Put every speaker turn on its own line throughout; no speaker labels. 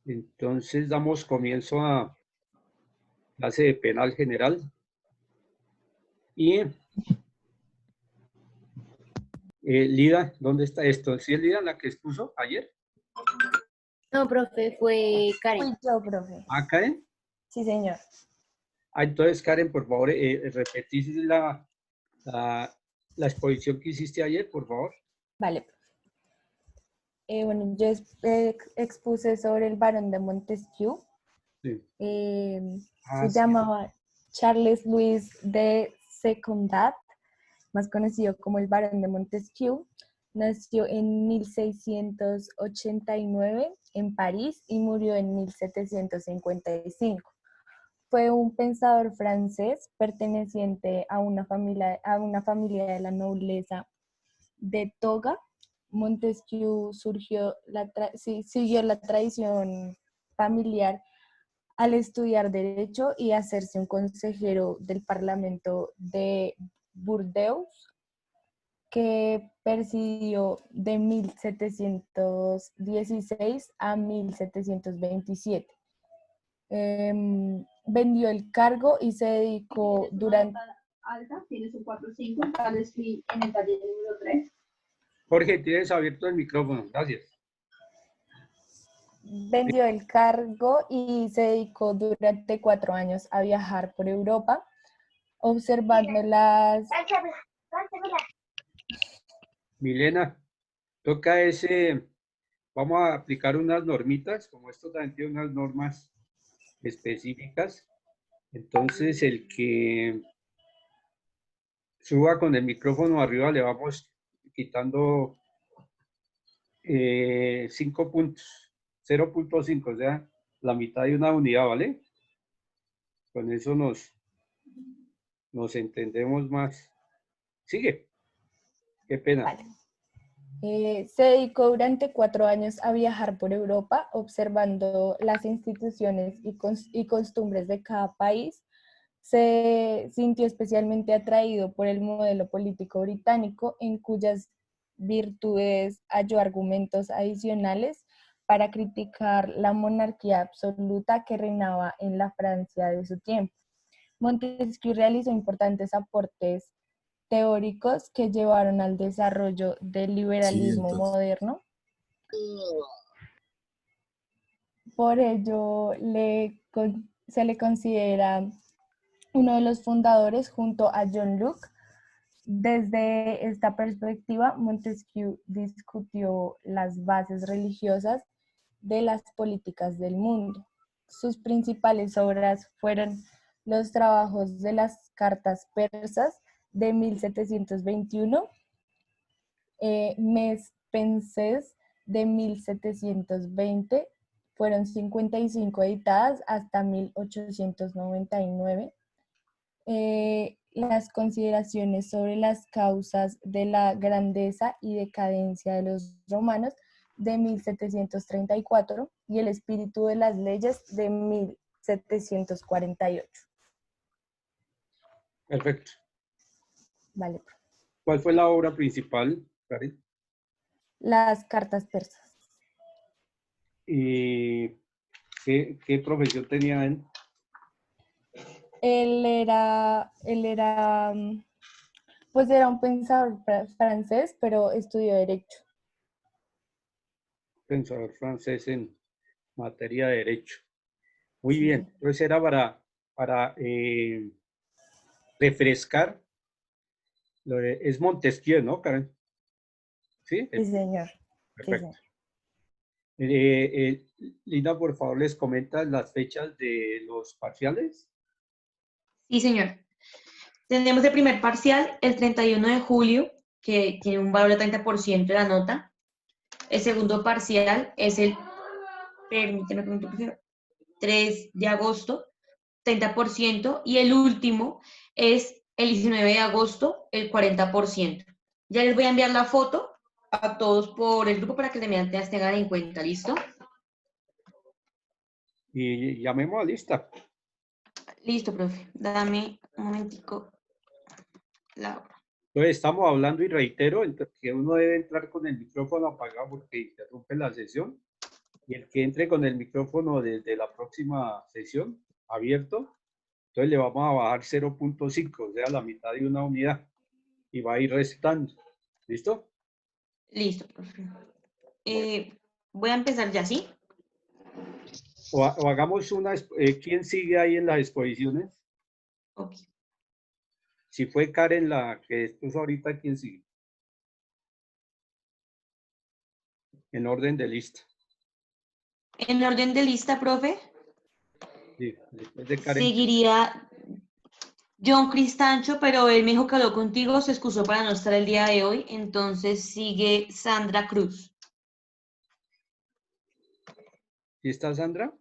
Entonces damos comienzo a clase de penal general y Lida, ¿dónde está esto? ¿Sí es Lida la que expuso ayer?
No, profe, fue Karen.
Fui yo, profe.
¿Ah, Karen?
Sí, señor.
Ah, entonces Karen, por favor, repetís la exposición que hiciste ayer, por favor.
Vale, profe. Bueno, yo expuse sobre el barón de Montesquieu.
Sí.
Se llamaba Charles Louis de Secondat, más conocido como el barón de Montesquieu. Nació en 1689 en París y murió en 1755. Fue un pensador francés perteneciente a una familia de la nobleza de Toga. Montesquieu siguió la tradición familiar al estudiar Derecho y hacerse un consejero del Parlamento de Burdeos, que presidió de 1716 a 1727. Vendió el cargo y se dedicó durante...
Alta, tienes un 4-5, tal vez en el taller número 3.
Jorge, tienes abierto el micrófono, gracias.
Vendió el cargo y se dedicó durante 4 años a viajar por Europa, observando las...
Milena, toca ese, vamos a aplicar unas normitas, como esto también tiene unas normas específicas. Entonces, el que suba con el micrófono arriba le vamos quitando 5 puntos, 0.5, o sea, la mitad de una unidad, ¿vale? Con eso nos entendemos más. Sigue. Qué pena.
Vale. Se dedicó durante 4 años a viajar por Europa, observando las instituciones y costumbres de cada país. Se sintió especialmente atraído por el modelo político británico, en cuyas virtudes halló argumentos adicionales para criticar la monarquía absoluta que reinaba en la Francia de su tiempo. Montesquieu realizó importantes aportes teóricos que llevaron al desarrollo del liberalismo moderno. Por ello, se le considera uno de los fundadores junto a John Locke. Desde esta perspectiva, Montesquieu discutió las bases religiosas de las políticas del mundo. Sus principales obras fueron los trabajos de las cartas persas de 1721, Mes Pensées de 1720, fueron 55 editadas hasta 1899. Las consideraciones sobre las causas de la grandeza y decadencia de los romanos de 1734 y el espíritu de las leyes de 1748.
Perfecto.
Vale.
¿Cuál fue la obra principal, Karen?
Las cartas persas.
¿Y qué profesión tenía él?
Él era, pues era un pensador francés, pero estudió Derecho.
Pensador francés en materia de derecho. Muy
Sí.
bien. Entonces era para refrescar. Es Montesquieu, ¿no, Karen? Sí.
Sí, señor.
Perfecto.
Sí, señor.
Linda, por favor, les comenta las fechas de los parciales.
Sí, señor. Tenemos el primer parcial el 31 de julio, que tiene un valor de 30% de la nota. El segundo parcial es el, permíteme, 3 de agosto, 30%. Y el último es el 19 de agosto, el 40%. Ya les voy a enviar la foto a todos por el grupo para que las tengan en cuenta. ¿Listo?
Y llamemos a lista.
Listo, profe. Dame un momentico. Laura.
Entonces estamos hablando y reitero que uno debe entrar con el micrófono apagado porque interrumpe la sesión. y el que entre con el micrófono desde la próxima sesión abierto, entonces le vamos a bajar 0.5, o sea, la mitad de una unidad, y va a ir restando. ¿Listo?
Listo, profe. Voy a empezar ya, ¿sí?
O hagamos una, ¿quién sigue ahí en las exposiciones?
Ok.
Si fue Karen la que expuso ahorita, ¿quién sigue? En orden de lista.
En orden de lista, profe,
Sí, después de Karen.
seguiría John Cristancho, pero él me dijo que habló contigo, se excusó para no estar el día de hoy, entonces sigue Sandra Cruz.
¿Sí está Sandra?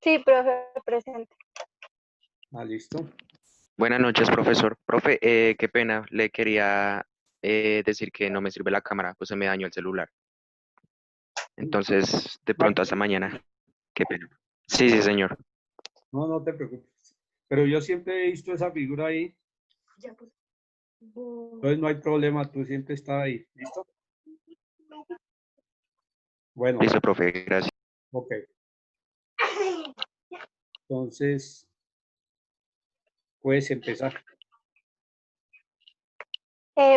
Sí, profe, presente.
Ah, listo.
Buenas noches, profesor. Profe, qué pena, le quería decir que no me sirve la cámara, pues se me dañó el celular. Entonces, de pronto hasta mañana. Qué pena. Sí, sí, señor.
No, no te preocupes. Pero yo siempre he visto esa figura ahí, entonces no hay problema, tú siempre estás ahí. ¿Listo? Bueno,
Listo, profe, gracias.
ok. Entonces, puedes empezar.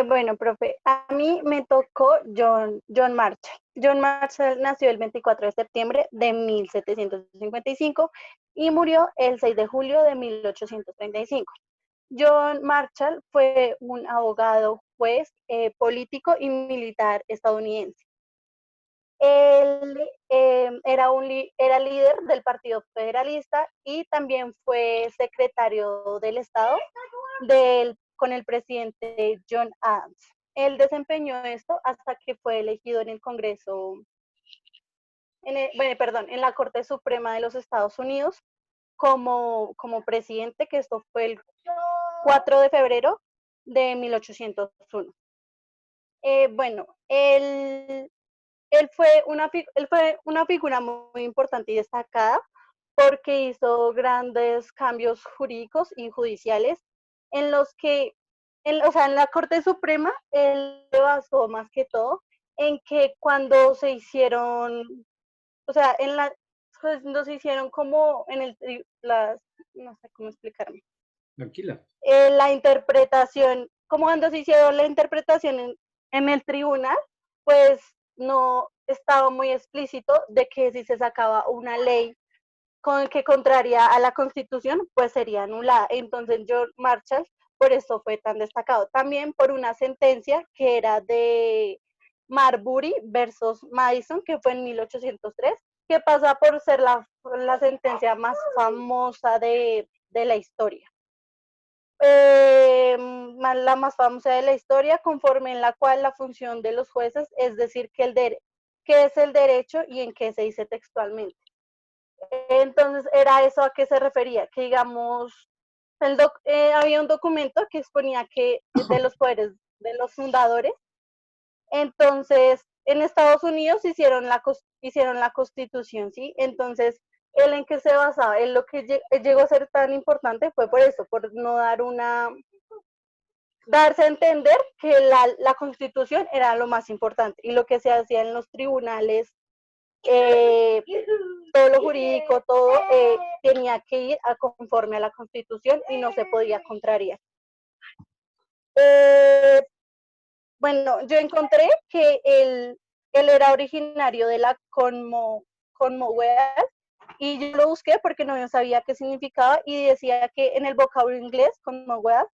Bueno, profe, a mí me tocó John Marshall. John Marshall nació el 24 de septiembre de 1755 y murió el 6 de julio de 1835. John Marshall fue un abogado, juez, político y militar estadounidense. Él era líder del Partido Federalista y también fue secretario del Estado con el presidente John Adams. Él desempeñó esto hasta que fue elegido en el Congreso, en la Corte Suprema de los Estados Unidos como presidente, que esto fue el 4 de febrero de 1801. Bueno, él fue una figura muy importante y destacada porque hizo grandes cambios jurídicos y judiciales en los que, o sea, en la Corte Suprema, él se basó más que todo en que cuando se hicieron, o sea, cuando se hicieron como no sé cómo explicarme,
Tranquila.
la interpretación, como cuando se hicieron la interpretación en el tribunal, pues no estaba muy explícito de que si se sacaba una ley que contraria a la Constitución, pues sería anulada. Entonces, George Marshall, por eso fue tan destacado. También por una sentencia que era de Marbury versus Madison, que fue en 1803, que pasa por ser la sentencia más famosa de la historia. La más famosa de la historia, conforme en la cual la función de los jueces es decir qué es el derecho y en qué se dice textualmente. Entonces, era eso a qué se refería, que digamos, había un documento que exponía que de los poderes de los fundadores. Entonces, en Estados Unidos hicieron la Constitución, ¿sí? Entonces, él en qué se basaba, en lo que llegó a ser tan importante fue por eso, por no darse a entender que la Constitución era lo más importante y lo que se hacía en los tribunales, todo lo jurídico, todo tenía que ir conforme a la Constitución y no se podía contrariar. Bueno, yo encontré que él era originario de la Commonwealth y yo lo busqué porque no sabía qué significaba y decía que en el vocabulario inglés, Commonwealth,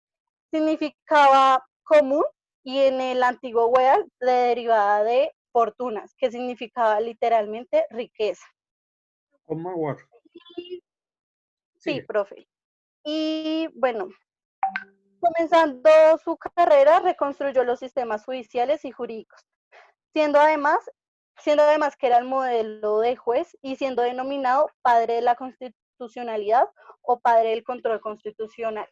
significaba común y en el antiguo wealth le derivaba de fortunas, que significaba literalmente riqueza.
Commonwealth.
Sí, profe. Y bueno, comenzando su carrera, reconstruyó los sistemas judiciales y jurídicos, siendo además que era el modelo de juez y siendo denominado padre de la constitucionalidad o padre del control constitucional.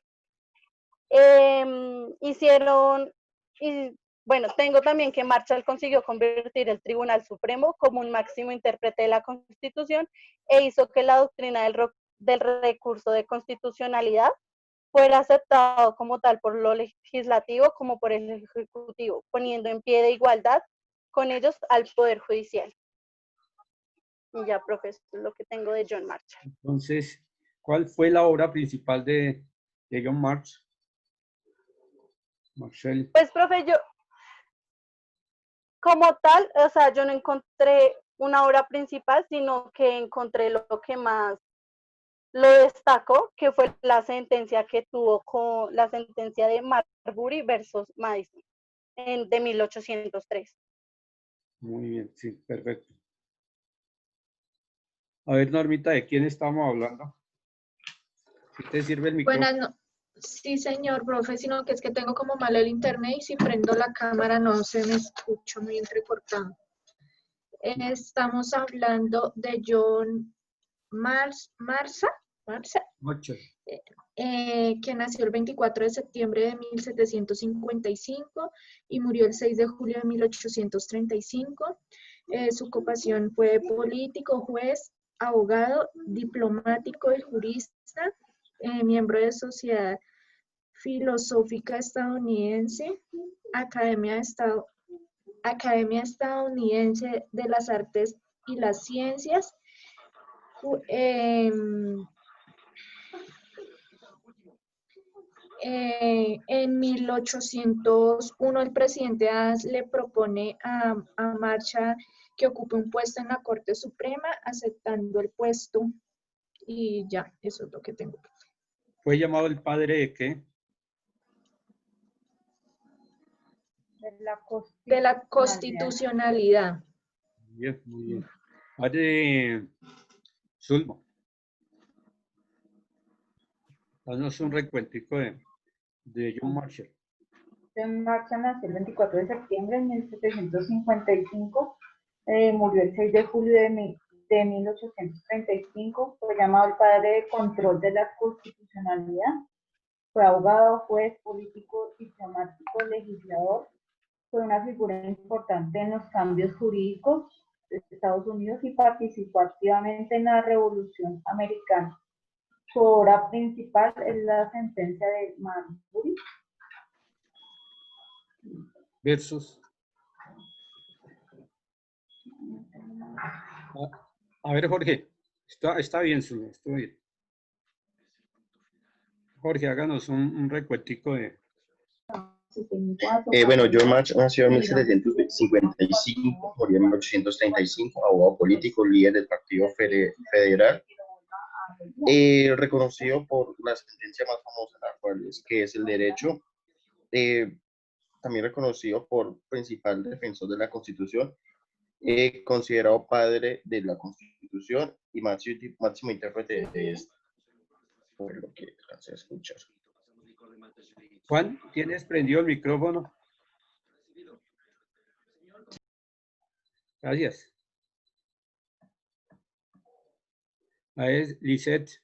Tengo también que Marshall consiguió convertir el Tribunal Supremo como un máximo intérprete de la Constitución e hizo que la doctrina del recurso de constitucionalidad fuera aceptado como tal por lo legislativo como por el ejecutivo, poniendo en pie de igualdad con ellos al Poder Judicial. Y ya, profe, esto es lo que tengo de John Marshall.
Entonces, ¿cuál fue la obra principal de John Marshall?
Pues, profe, yo, como tal, o sea, yo no encontré una obra principal, sino que encontré lo que más lo destacó, que fue la sentencia que tuvo con la sentencia de Marbury versus Madison de 1803.
Muy bien, sí, perfecto. A ver, Normita, ¿de quién estamos hablando? ¿Sí te sirve el micrófono?
Sí, señor, profe, sino que es que tengo como mal el internet y si prendo la cámara no se me escucha muy entrecortado. Estamos hablando de John Marshall,
Ocho.
que nació el 24 de septiembre de 1755 y murió el 6 de julio de 1835. Su ocupación fue político, juez, abogado, diplomático y jurista, miembro de Sociedad Filosófica Estadounidense, Academia Estadounidense de las Artes y las Ciencias. En 1801 el presidente le propone a Marshall que ocupe un puesto en la Corte Suprema, aceptando el puesto y ya, eso es lo que tengo.
¿Fue llamado el padre de qué?
De la constitucionalidad.
Bien, muy bien. Padre Zulma, danos un recuentico de John Marshall.
John Marshall nació el 24 de septiembre de 1755, murió el 6 de julio de 1835, fue llamado el padre de control de la constitucionalidad, fue abogado, juez, político, diplomático, legislador, fue una figura importante en los cambios jurídicos de Estados Unidos y participó activamente en la Revolución Americana. Su obra principal es la sentencia de Marbury.
Versus. A ver, Jorge, está bien, Zulma, está bien. Jorge, háganos un recuentico de...
Bueno, John Marshall nació en 1755, murió en 1835, abogado político, líder del Partido Federal, reconocido por la sentencia más famosa, la cual que es el derecho, también reconocido por principal defensor de la Constitución, considerado padre de la Constitución y máximo intérprete de esta, por lo que alcancé a escuchar.
Juan, ¿tienes prendido el micrófono? Gracias. A ver, Lisette.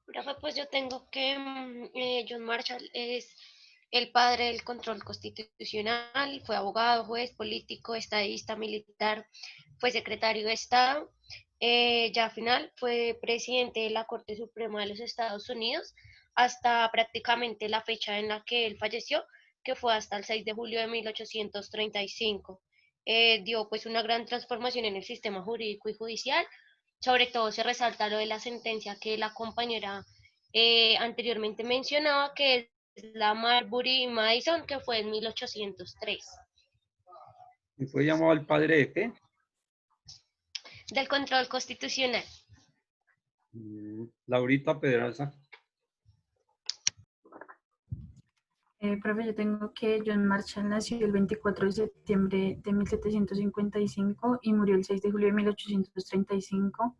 Profe, pues yo tengo que John Marshall es el padre del control constitucional, fue abogado, juez, político, estadista, militar, fue secretario de Estado, ya al final fue presidente de la Corte Suprema de los Estados Unidos hasta prácticamente la fecha en la que él falleció, que fue hasta el 6 de julio de 1835. Dio pues una gran transformación en el sistema jurídico y judicial. Sobre todo se resalta lo de la sentencia que la compañera anteriormente mencionaba, que es la Marbury Madison, que fue en 1803.
¿Y fue llamado el padre de qué?
Del control constitucional.
Laurita Pedraza.
Profe, yo tengo que John Marshall nació el 24 de septiembre de 1755 y murió el 6 de julio de 1835.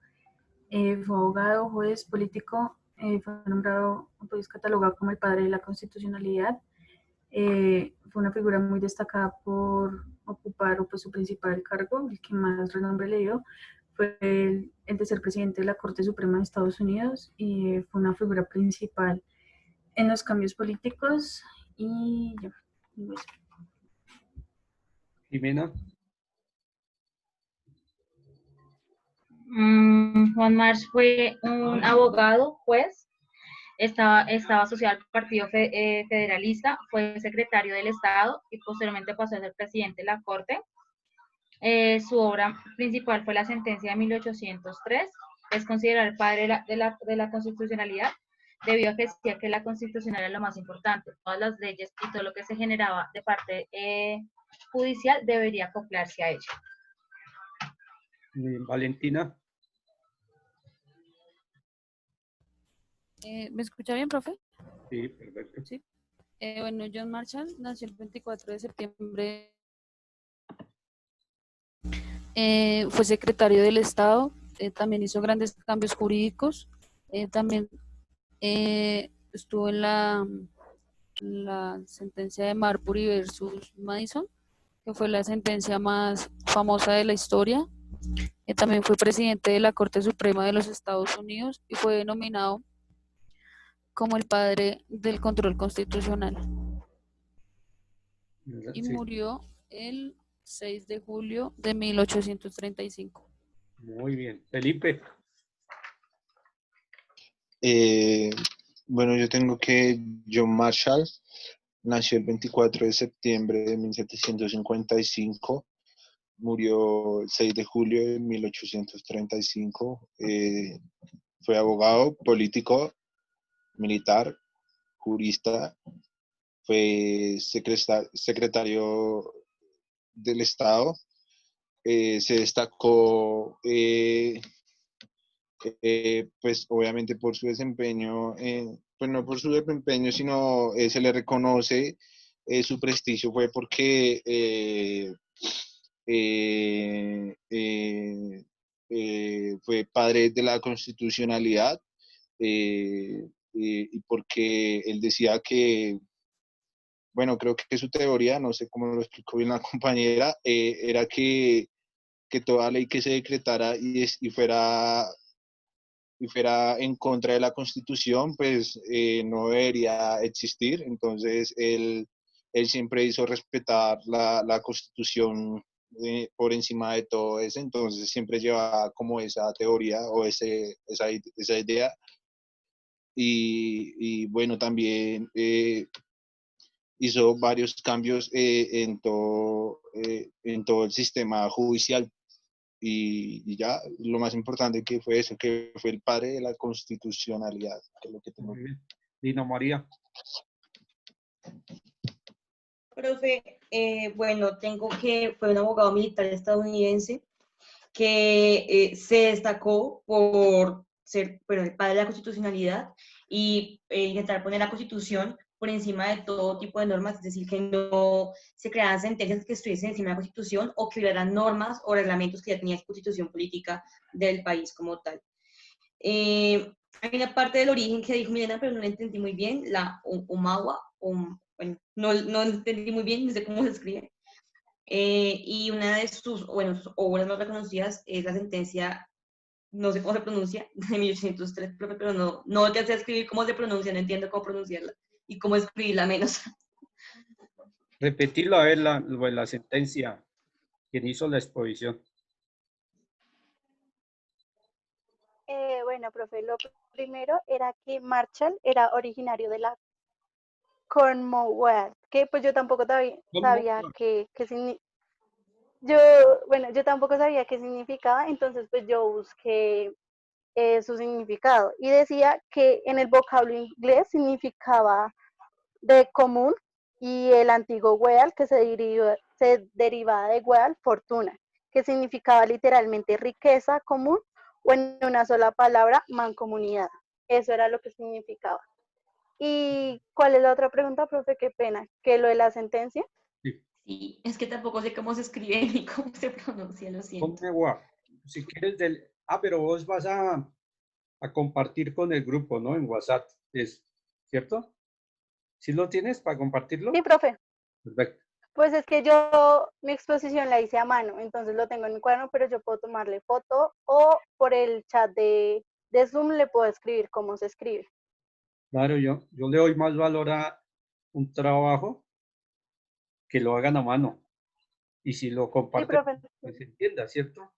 Fue abogado, juez, político, fue nombrado, pues catalogado como el padre de la constitucionalidad. Fue una figura muy destacada por ocupar pues, su principal cargo, el que más renombre le dio, fue el de ser presidente de la Corte Suprema de Estados Unidos y fue una figura principal en los cambios políticos y ya.
Jimena.
Juan Marsh fue un abogado, juez, estaba asociado al Partido Federalista, fue secretario del Estado y posteriormente pasó a ser presidente de la Corte.
Su obra principal fue la sentencia de 1803. Es considerado el padre de la constitucionalidad, debido a que decía que la constitucional era lo más importante. Todas las leyes y todo lo que se generaba de parte judicial debería acoplarse a ella.
Valentina.
¿Me escucha bien, profe?
Sí, perfecto.
Sí. Bueno, John Marshall nació el 24 de septiembre. Fue secretario del Estado, también hizo grandes cambios jurídicos, también estuvo en la sentencia de Marbury versus Madison, que fue la sentencia más famosa de la historia. También fue presidente de la Corte Suprema de los Estados Unidos y fue denominado como el padre del control constitucional. Y
Sí.
murió el 6 de julio de 1835.
Muy bien. Felipe.
Bueno, yo tengo que John Marshall nació el 24 de septiembre de 1755, murió el 6 de julio de 1835, fue abogado, político, militar, jurista, fue secretario del Estado, se destacó pues obviamente por su desempeño, pues no por su desempeño, sino se le reconoce su prestigio fue porque fue padre de la constitucionalidad y porque él decía que, bueno, creo que su teoría, no sé cómo lo explicó bien la compañera, era que toda ley que se decretara y fuera en contra de la Constitución, pues no debería existir. Entonces, él siempre hizo respetar la Constitución por encima de todo eso. Entonces, siempre llevaba como esa teoría o esa idea. Y bueno, también hizo varios cambios en todo el sistema judicial. Y ya, lo más importante que fue eso, que fue el padre de la constitucionalidad. Que es lo que tengo.
Dina María.
Profe, bueno, tengo que fue un abogado militar estadounidense que se destacó por ser el padre de la constitucionalidad y intentar poner la constitución por encima de todo tipo de normas, es decir, que no se crearan sentencias que estuviesen encima de la Constitución o que violaran normas o reglamentos que ya tenía la Constitución política del país como tal. Hay una parte del origen que dijo Milena, pero no la entendí muy bien, la Umawa, bueno, no entendí muy bien, no sé cómo se escribe. Y una de sus obras más reconocidas es la sentencia, no sé cómo se pronuncia, de 1803, pero no alcancé a escribir cómo se pronuncia, no entiendo cómo pronunciarla y cómo escribirla menos.
Repetirlo a ver la sentencia. ¿Quién hizo la exposición?
Bueno, profe, lo primero era que Marshall era originario de la Commonwealth, que pues yo tampoco sabía yo tampoco sabía qué significaba, entonces pues yo busqué su significado y decía que en el vocablo inglés significaba de común y el antiguo wealth que se derivaba de wealth, fortuna, que significaba literalmente riqueza común o en una sola palabra, mancomunidad. Eso era lo que significaba. ¿Y cuál es la otra pregunta, profe? Qué pena. ¿Qué lo de la sentencia?
Sí, es que tampoco sé cómo se escribe ni cómo se pronuncia, lo siento.
Si quieres pero vos vas a compartir con el grupo, ¿no? En WhatsApp, ¿cierto? ¿Sí lo tienes para compartirlo?
Sí, profe.
Perfecto.
Pues es que mi exposición la hice a mano, entonces lo tengo en mi cuaderno, pero yo puedo tomarle foto o por el chat de Zoom le puedo escribir cómo se escribe.
Claro, yo le doy más valor a un trabajo que lo hagan a mano. Y si lo comparten,
sí,
pues se entienda, ¿cierto?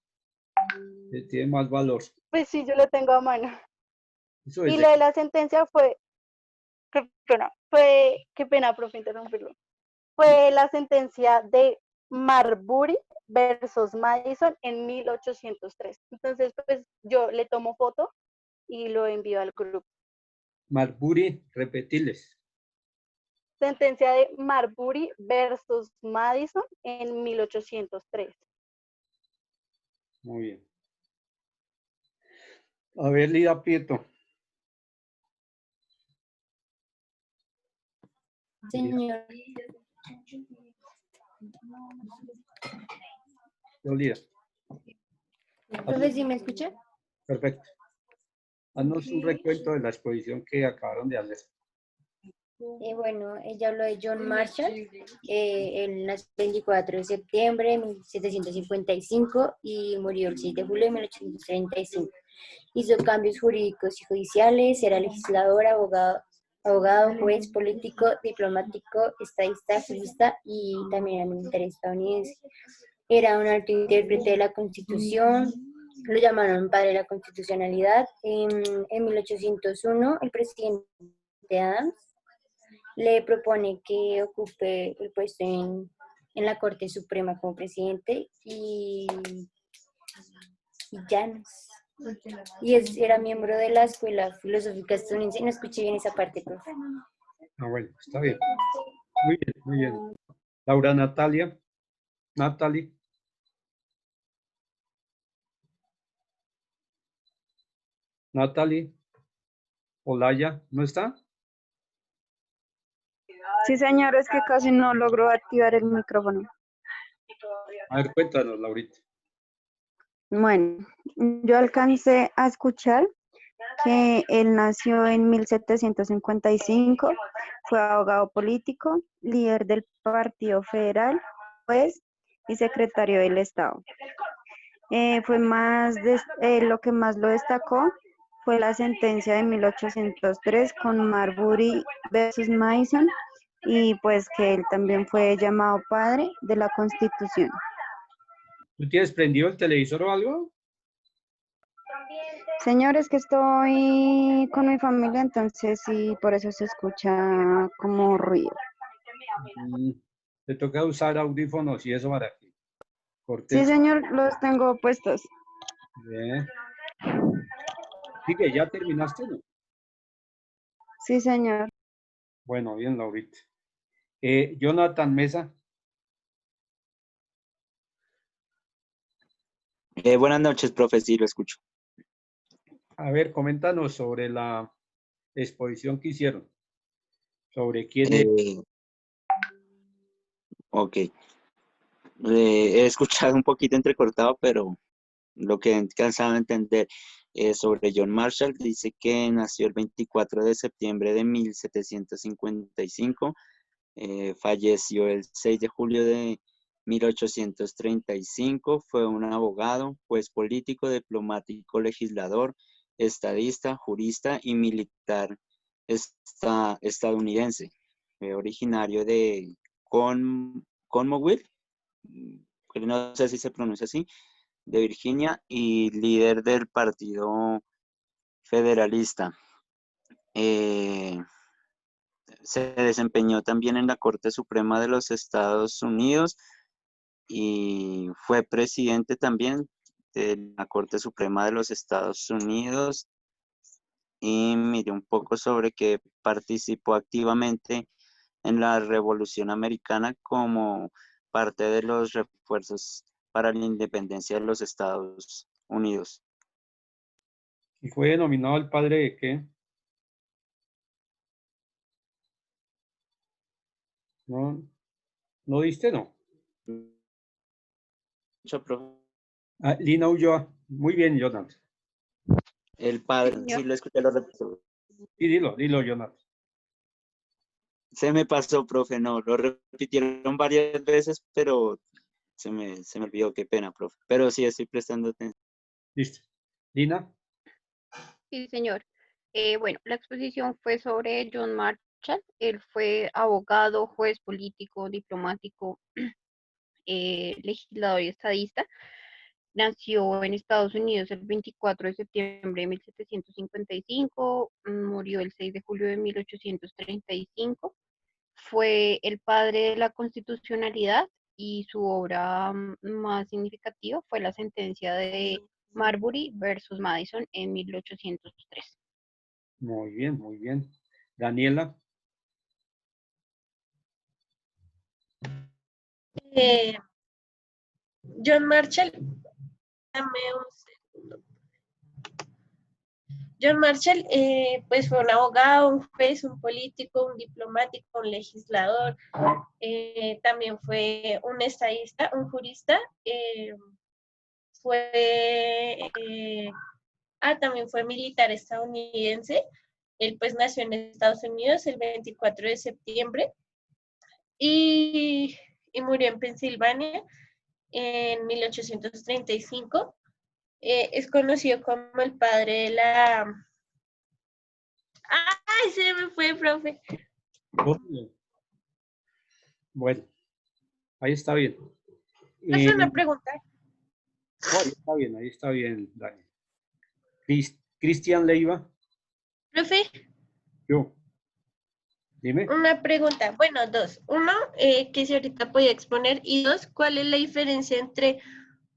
Tiene más valor.
Pues sí, yo lo tengo a mano.
Eso
y lo de la sentencia fue, qué pena, profe, interrumpirlo. Fue la sentencia de Marbury versus Madison en 1803. Entonces, pues yo le tomo foto y lo envío al grupo.
Marbury, repetiles.
Sentencia de Marbury versus Madison en 1803.
Muy bien. A ver, Lida Prieto.
Señor.
Lida.
Profe, ¿sí me escucha?
Perfecto. Haznos un recuento de la exposición que acabaron de hacer.
Bueno, ella habló de John Marshall, él nació el 24 de septiembre de 1755 y murió el 6 de julio de 1835. Hizo cambios jurídicos y judiciales, era legislador, abogado, juez, político, diplomático, estadista, jurista y también era militar estadounidense. Era un alto intérprete de la Constitución, lo llamaron padre de la constitucionalidad. En 1801, el presidente Adams le propone que ocupe el puesto en la Corte Suprema como presidente y ya no. Y era miembro de la Escuela Filosófica Estadounidense. No escuché bien esa parte, profe.
Ah, bueno, está bien. Muy bien, muy bien. Laura Natalia. Natalie. Natalie. Olaya, ¿no está?
Sí, señor, es que casi no logró activar el micrófono.
A ver, cuéntanos, Laurita.
Bueno, yo alcancé a escuchar que él nació en 1755, fue abogado político, líder del Partido Federal, juez y secretario del Estado. Lo que más lo destacó fue la sentencia de 1803 con Marbury versus Madison, y pues que él también fue llamado padre de la Constitución.
¿Tú tienes prendido el televisor o algo?
Señores, que estoy con mi familia, entonces sí, por eso se escucha como ruido.
Te toca usar audífonos y eso para que corte.
Sí, señor, los tengo puestos.
Bien. Sigue, ¿ya terminaste, no?
Sí, señor.
Bueno, bien, Laurita. Jonathan Mesa.
Buenas noches, profe, sí, lo escucho.
A ver, coméntanos sobre la exposición que hicieron. Sobre quién es.
Ok. He escuchado un poquito entrecortado, pero lo que he alcanzado a entender sobre John Marshall dice que nació el 24 de septiembre de 1755, falleció el 6 de julio de 1835, fue un abogado, juez político, diplomático, legislador, estadista, jurista y militar estadounidense. Originario de Conmobile, no sé si se pronuncia así, de Virginia y líder del Partido Federalista. Se desempeñó también en la Corte Suprema de los Estados Unidos y fue presidente también de la Corte Suprema de los Estados Unidos. Y miré un poco sobre que participó activamente en la Revolución Americana como parte de los refuerzos para la independencia de los Estados Unidos.
¿Y fue denominado el padre de qué? ¿No diste, no? Lina Ulloa. Muy bien, Jonathan.
El padre, sí lo escuché, lo repito.
Sí, dilo, Jonathan.
Se me pasó, profe, no, lo repitieron varias veces, pero se me olvidó, qué pena, profe. Pero sí, estoy prestando atención.
Listo. Lina.
Sí, señor. Bueno, la exposición fue sobre John Marshall. Él fue abogado, juez político, diplomático, legislador y estadista. Nació en Estados Unidos el 24 de septiembre de 1755, murió el 6 de julio de 1835. Fue el padre de la constitucionalidad y su obra más significativa fue la sentencia de Marbury versus Madison en 1803.
Muy bien, muy bien. Daniela.
John Marshall, dame un segundo. John Marshall, pues fue un abogado, un juez, un político, un diplomático, un legislador, también fue un estadista, un jurista, también fue militar estadounidense. Él pues nació en Estados Unidos el 24 de septiembre y murió en Pensilvania en 1835. Es conocido como el padre de la... ¡Ay, se me fue, profe!
Bueno, ahí está bien.
¿Es una pregunta?
No, ahí está bien, Daniel. Cristian Leiva.
Profe.
Yo. Dime.
Una pregunta, bueno, dos. Uno, que si ahorita podía exponer, y dos, ¿cuál es la diferencia entre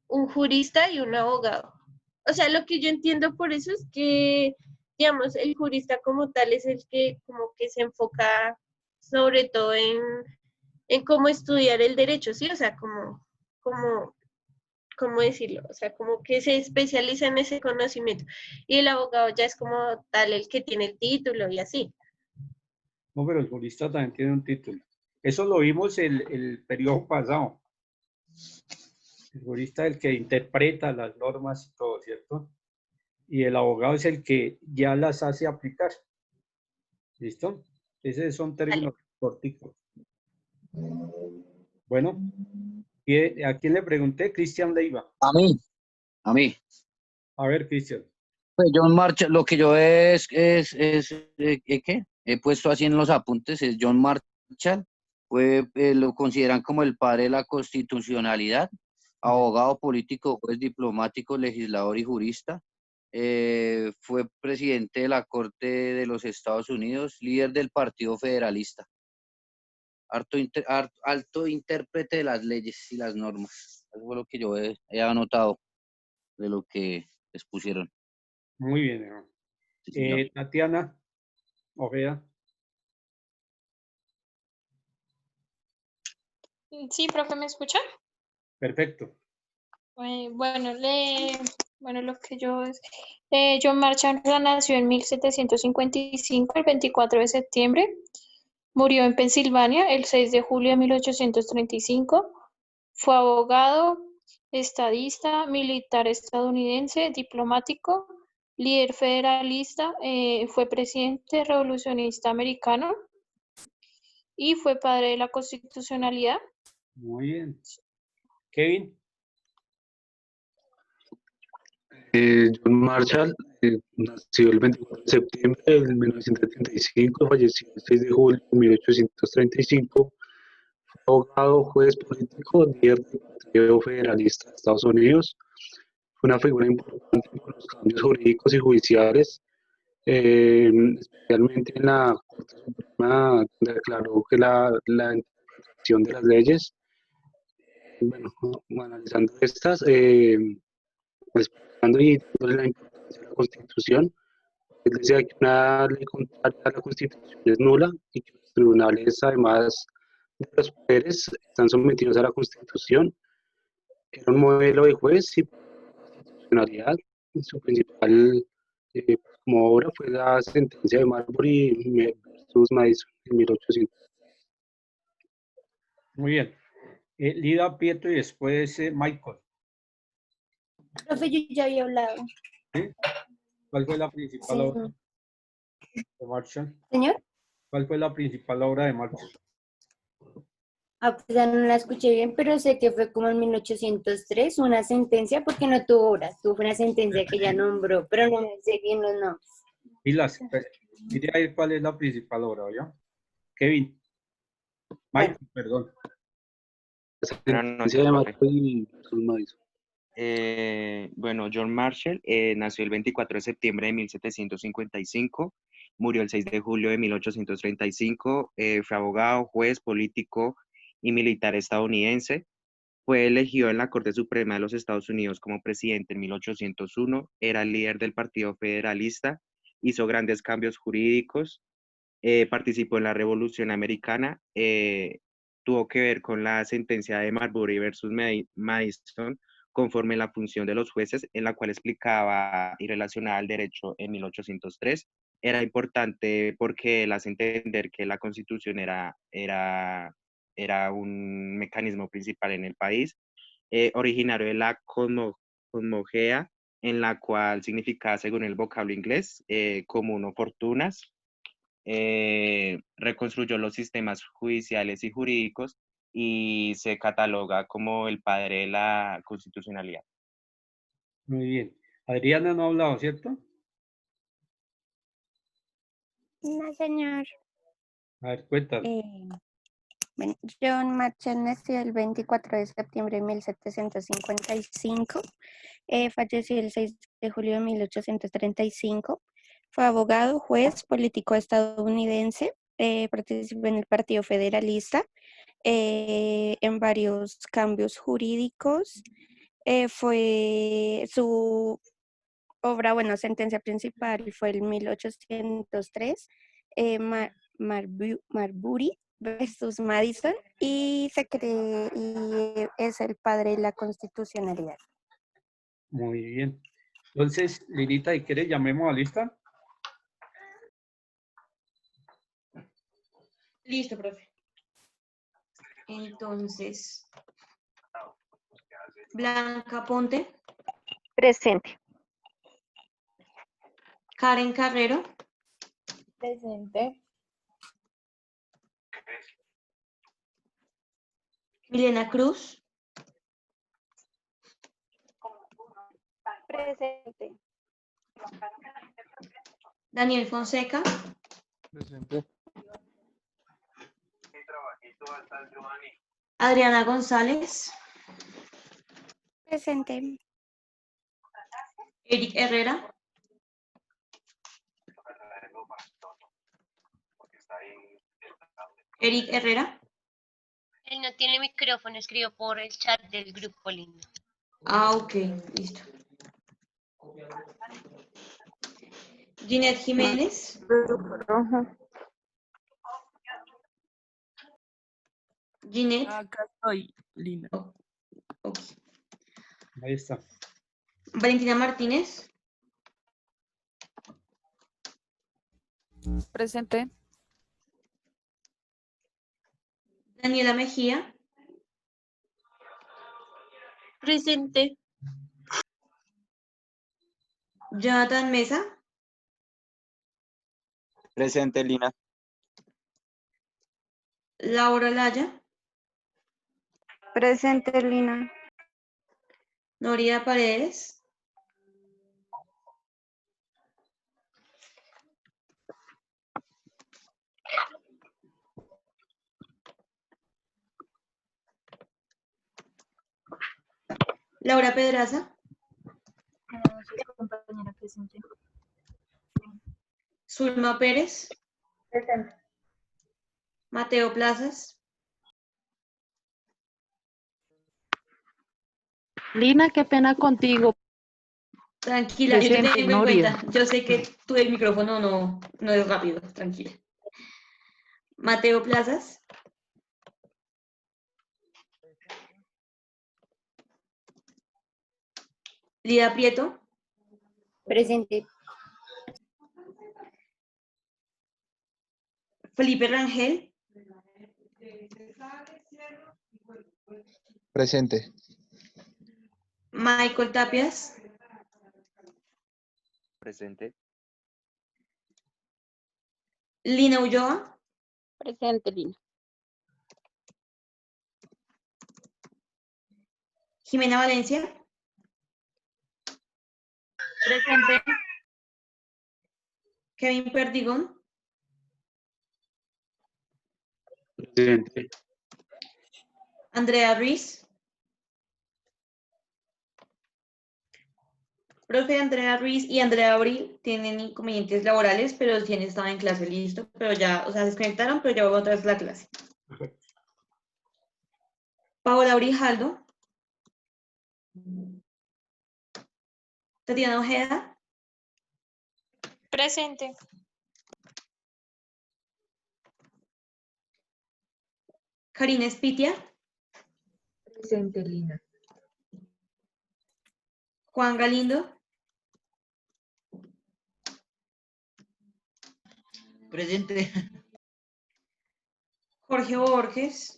un jurista y un abogado? O sea, lo que yo entiendo por eso es que, digamos, el jurista como tal es el que como que se enfoca sobre todo en cómo estudiar el derecho, ¿sí? O sea, ¿cómo decirlo? O sea, como que se especializa en ese conocimiento. Y el abogado ya es como tal el que tiene el título y así.
No, pero el jurista también tiene un título. Eso lo vimos el periodo pasado. El jurista es el que interpreta las normas y todo, ¿cierto? Y el abogado es el que ya las hace aplicar. ¿Listo? Esos son términos corticos. Bueno, ¿y a quién le pregunté? Cristian Leiva.
A mí. A mí.
A ver, Cristian.
Pues John Marshall, lo que yo ¿qué? He puesto así en los apuntes, es John Marshall, lo consideran como el padre de la constitucionalidad, abogado político, juez diplomático, legislador y jurista. Fue presidente de la Corte de los Estados Unidos, líder del Partido Federalista. Alto intérprete de las leyes y las normas. Eso fue lo que yo he anotado de lo que les pusieron.
Muy bien, hermano. Tatiana Ojeda.
Sí, profe, ¿me escucha?
Perfecto.
Bueno, lo que yo... John Marshall nació en 1755, el 24 de septiembre. Murió en Pensilvania el 6 de julio de 1835. Fue abogado, estadista, militar estadounidense, diplomático, líder federalista, fue presidente revolucionista americano y fue padre de la constitucionalidad.
Muy bien. Kevin.
John Marshall nació el 24 de septiembre de 1935, falleció el 6 de julio de 1835. Fue abogado, juez político, líder del Partido Federalista de Estados Unidos. Fue una figura importante por los cambios jurídicos y judiciales, especialmente en la Corte Suprema, donde declaró que la interpretación de las leyes, bueno, analizando estas, explicando y dándole la importancia de la Constitución. Él decía que una ley contraria a la Constitución es nula y que los tribunales, además de los poderes, están sometidos a la Constitución. Era un modelo de juez y constitucionalidad. Su principal como obra fue la sentencia de Marbury versus Madison en 1800.
Muy bien. Lida, Pietro y después Michael.
Profe, yo ya había hablado.
¿Sí? ¿Cuál fue la principal obra de Marshall?
¿Señor?
¿Cuál fue la principal obra de Marshall?
Pues ya no la escuché bien, pero sé que fue como en 1803 una sentencia, porque no tuvo obras, tuvo una sentencia que ya nombró, pero no me sé bien los nombres.
Mire ahí cuál es la principal obra, ¿ya? Kevin. Michael, perdón.
Bueno, John Marshall nació el 24 de septiembre de 1755, murió el 6 de julio de 1835, fue abogado, juez, político y militar estadounidense. Fue elegido en la Corte Suprema de los Estados Unidos como presidente en 1801. Era el líder del Partido Federalista. Hizo grandes cambios jurídicos. Participó en la Revolución Americana. Tuvo que ver con la sentencia de Marbury versus Madison, conforme la función de los jueces, en la cual explicaba y relacionaba el derecho en 1803. Era importante porque él hace entender que la Constitución era un mecanismo principal en el país, originario de la cosmogea, en la cual significa, según el vocablo inglés, común o fortunas. Reconstruyó los sistemas judiciales y jurídicos y se cataloga como el padre de la constitucionalidad.
Muy bien. Adriana no ha hablado, ¿cierto?
No, señor.
A ver, cuéntame.
Bueno, John Marshall nació el 24 de septiembre de 1755, falleció el 6 de julio de 1835, fue abogado, juez, político estadounidense, participó en el Partido Federalista, en varios cambios jurídicos, fue su obra, bueno, sentencia principal fue el 1803, Marbury versus Madison, y es el padre de la constitucionalidad.
Muy bien. Entonces, Lirita, ¿y quieres llamemos a lista?
Listo, profe. Entonces, Blanca Ponte.
Presente.
Karen Carrero.
Presente.
Milena Cruz.
Presente.
Daniel Fonseca.
Presente.
Adriana González.
Presente.
Eric Herrera. Eric Herrera.
Él no tiene micrófono, escribió por el chat del grupo lindo.
Ah, ok, listo. Ginette Jiménez. Ginette.
Acá estoy, Lina.
Ok.
Ahí está.
Valentina Martínez.
Presente.
Daniela Mejía.
Presente.
Jonathan Mesa.
Presente, Lina.
Laura Laya.
Presente, Lina.
Noria Paredes. Laura Pedraza.
Compañera presente.
Zulma Pérez.
Presente.
Mateo Plazas.
Lina, qué pena contigo.
Tranquila, yo te
Presente,
tengo en
Noria.
cuenta. Yo sé que tú el micrófono no es rápido, tranquila. Mateo Plazas. Lida Prieto.
Presente.
Felipe Rangel.
Presente.
Michael Tapias.
Presente.
Lina Ulloa.
Presente, Lina.
Jimena Valencia.
Presente.
Kevin Perdigón.
Presente.
Andrea Ruiz. Profe, Andrea Ruiz y Andrea Abril tienen inconvenientes laborales, pero sí estaban en clase, listo. Pero ya, o sea, se desconectaron, pero ya voy otra vez a la clase. Paola Grijaldo. Tatiana Ojeda.
Presente.
Karina Espitia.
Presente, Lina.
Juan Galindo.
Presente.
Jorge Borges.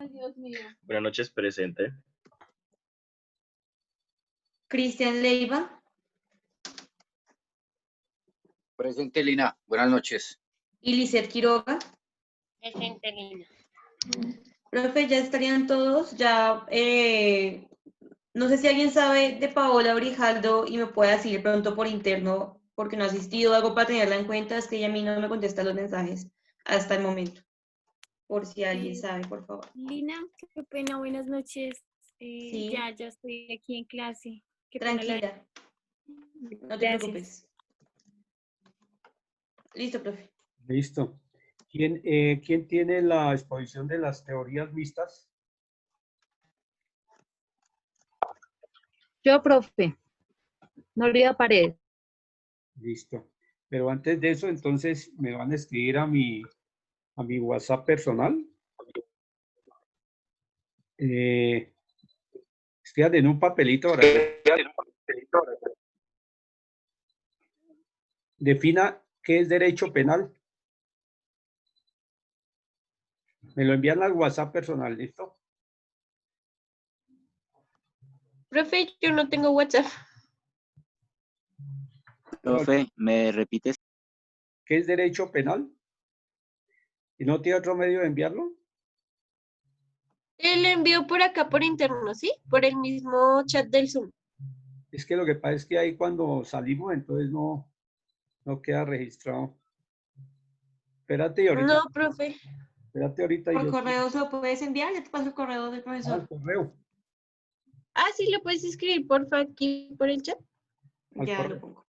Dios mío.
Buenas noches, presente.
Cristian Leiva.
Presente, Lina. Buenas noches.
Y Lisette Quiroga.
Presente, Lina.
Profe, ya estarían todos. Ya, no sé si alguien sabe de Paola Grijaldo y me puede decir de pronto por interno, porque no ha asistido, algo para tenerla en cuenta. Es que ella a mí no me contesta los mensajes hasta el momento. Por si alguien sabe, por favor.
Lina, qué pena, buenas noches.
Sí.
Ya estoy aquí en clase. Qué pena
Tranquila. No te
Gracias.
preocupes. Listo, profe.
Listo. ¿Quién tiene la exposición de las teorías mixtas?
Yo, profe. Noriega Paredes.
Listo. Pero antes de eso, entonces, me van a escribir a mi WhatsApp personal. Escriban en un papelito. Ahora. Defina qué es derecho penal. Me lo envían al WhatsApp personal, ¿listo?
Profe, yo no tengo WhatsApp.
Profe, ¿me repites?
¿Qué es derecho penal? ¿Y no tiene otro medio de enviarlo?
Él envió por acá por interno, ¿sí? Por el mismo chat del Zoom.
Es que lo que pasa es que ahí cuando salimos, entonces no queda registrado. Espérate ahorita.
No, profe.
Espérate ahorita.
Por correo se lo puedes enviar, ya te paso el correo del profesor.
Al correo.
Ah, sí, lo puedes escribir, porfa, aquí por el chat.
Ya lo pongo.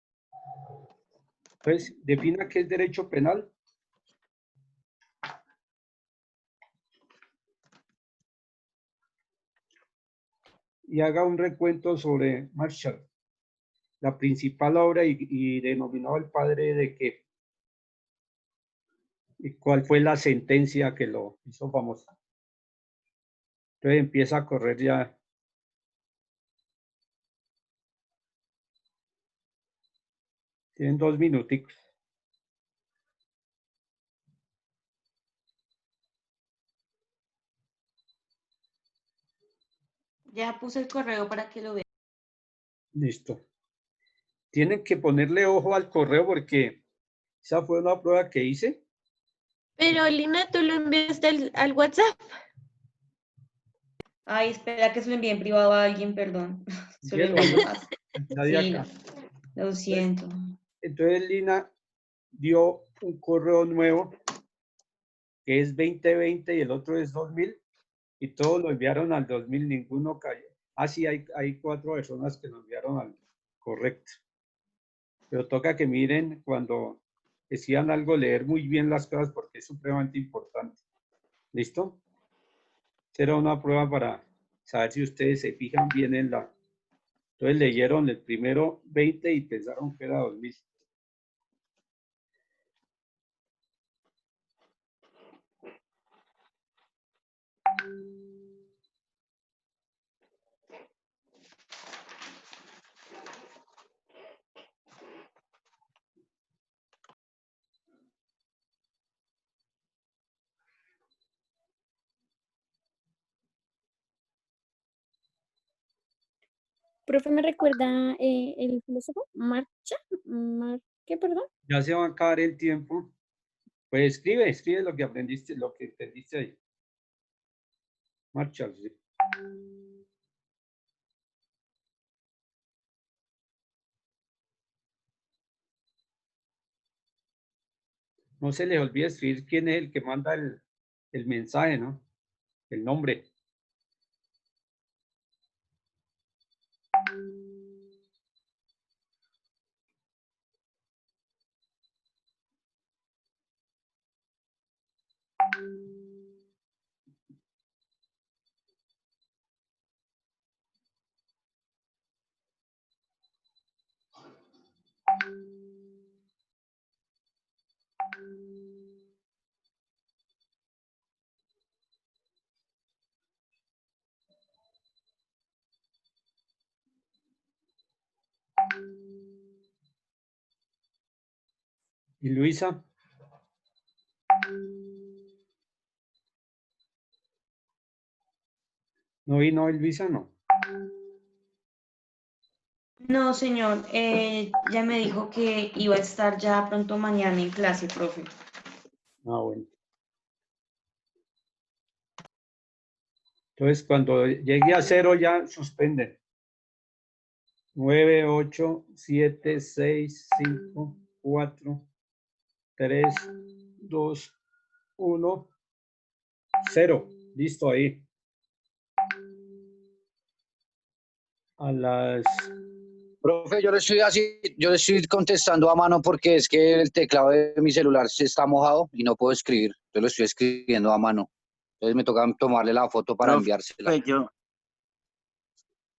Pues, defina qué es derecho penal. Y haga un recuento sobre Marshall, la principal obra y denominado el padre de qué. ¿Y cuál fue la sentencia que lo hizo famoso? Entonces empieza a correr ya. Tienen 2 minuticos.
Ya puse el correo para que lo vean.
Listo. Tienen que ponerle ojo al correo porque esa fue una prueba que hice.
Pero, Lina, tú lo enviaste al WhatsApp.
Ay, espera que se lo envíe en privado a alguien, perdón. Se lo
Cielo,
envío más.
nadie
Sí,
acá.
lo siento.
Entonces Lina dio un correo nuevo que es 2020 y el otro es 2000 y todos lo enviaron al 2000, ninguno cayó. Ah, sí, hay 4 personas que lo enviaron al correcto. Pero toca que miren cuando decían algo, leer muy bien las cosas porque es supremamente importante. ¿Listo? Será una prueba para saber si ustedes se fijan bien en la... Entonces leyeron el primero 20 y pensaron que era 2000.
Profe, ¿me recuerda el filósofo? ¿Qué, perdón?
Ya se va a acabar el tiempo. Pues escribe lo que aprendiste, lo que entendiste ahí. Marshall, sí. No se les olvide escribir quién es el que manda el mensaje, ¿no? El nombre. ¿Y Luisa? ¿No vino Luisa? No.
No, señor, ya me dijo que iba a estar ya pronto mañana en clase, profe.
Ah, bueno. Entonces, cuando llegue a 0 ya suspenden. 9, 8, 7, 6, 5, 4, 3, 2, 1, 0. Listo ahí. A las...
Profe, yo le estoy contestando a mano porque es que el teclado de mi celular se está mojado y no puedo escribir. Yo lo estoy escribiendo a mano. Entonces me toca tomarle la foto para enviársela.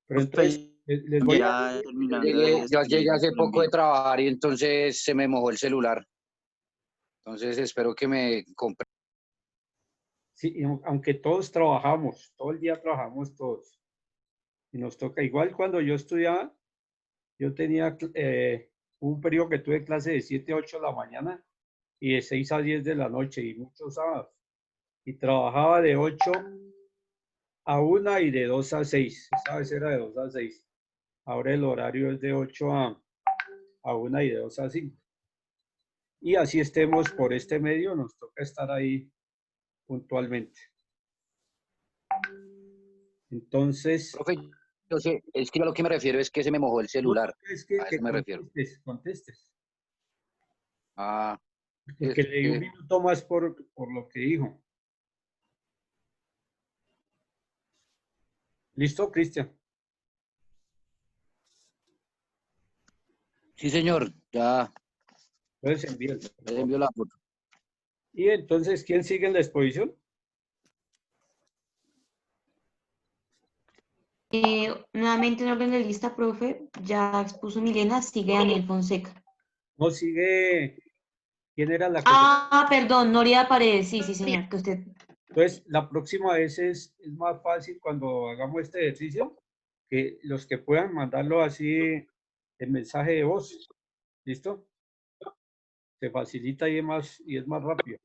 Pero entonces, les voy a...
Yo llegué hace poco de trabajar y entonces se me mojó el celular. Entonces espero que me compre.
Sí, aunque todos trabajamos, todo el día trabajamos todos. Y nos toca, igual cuando yo estudiaba, yo tenía un periodo que tuve clase de 7 a 8 de la mañana y de 6 a 10 de la noche y muchos sábados. Y trabajaba de 8 a 1 y de 2 a 6. Esa vez era de 2 a 6. Ahora el horario es de 8 a 1 y de 2 a 5. Y así estemos por este medio, nos toca estar ahí puntualmente. Entonces...
Profe, yo sé, es que a lo que me refiero es que se me mojó el celular.
Es que,
A eso me refiero.
Contestes.
Ah.
Porque le di un minuto más por lo que dijo. ¿Listo, Cristian?
Sí, señor, ya.
Entonces envío.
Le envío la foto.
Y entonces, ¿quién sigue en la exposición?
Nuevamente en orden de lista, profe, ya expuso Milena, sigue Daniel Fonseca.
No sigue. ¿Quién era la que...
Perdón, Noria Paredes, sí, señor, que usted...
Entonces, la próxima vez es más fácil cuando hagamos este ejercicio, que los que puedan mandarlo así en mensaje de voz. ¿Listo? Se facilita y es más rápido.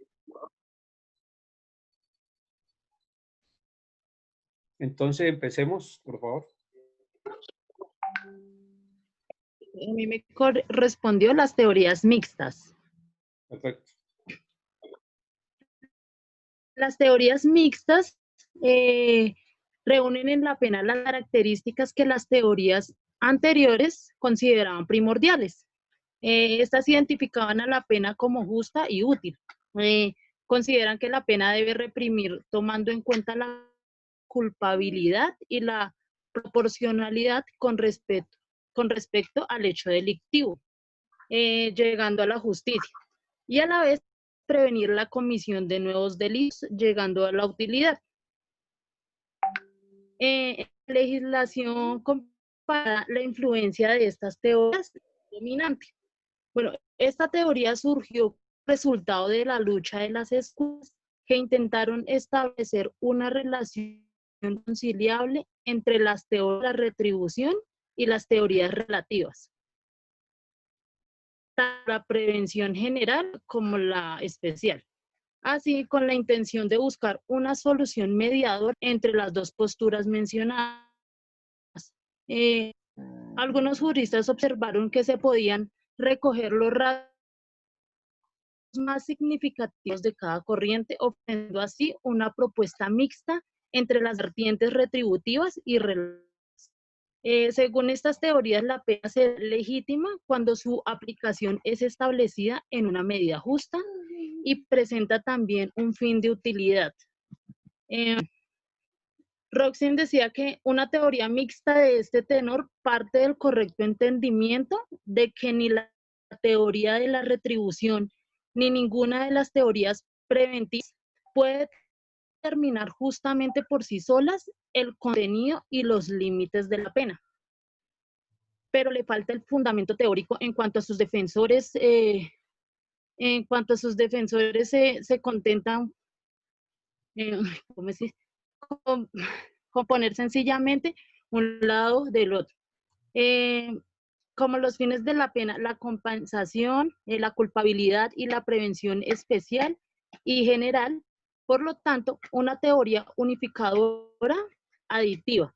Entonces, empecemos, por favor.
A mí me correspondió las teorías mixtas.
Perfecto.
Las teorías mixtas reúnen en la pena las características que las teorías anteriores consideraban primordiales. Estas identificaban a la pena como justa y útil. Consideran que la pena debe reprimir tomando en cuenta la culpabilidad y la proporcionalidad con respecto al hecho delictivo, llegando a la justicia, y a la vez prevenir la comisión de nuevos delitos, llegando a la utilidad. Legislación comparada, la influencia de estas teorías dominante. Bueno, esta teoría surgió resultado de la lucha de las escuelas que intentaron establecer una relación conciliable entre las teorías de la retribución y las teorías relativas, tanto la prevención general como la especial, así con la intención de buscar una solución mediadora entre las dos posturas mencionadas. Algunos juristas observaron que se podían recoger los rasgos más significativos de cada corriente, obteniendo así una propuesta mixta entre las vertientes retributivas y relativas. Según estas teorías, la pena se legítima cuando su aplicación es establecida en una medida justa y presenta también un fin de utilidad. Roxin decía que una teoría mixta de este tenor parte del correcto entendimiento de que ni la teoría de la retribución ni ninguna de las teorías preventivas puede determinar justamente por sí solas el contenido y los límites de la pena. Pero le falta el fundamento teórico en cuanto a sus defensores, se contentan, ¿cómo decir? Con poner sencillamente un lado del otro. como los fines de la pena, la compensación, la culpabilidad y la prevención especial y general, por lo tanto, una teoría unificadora aditiva.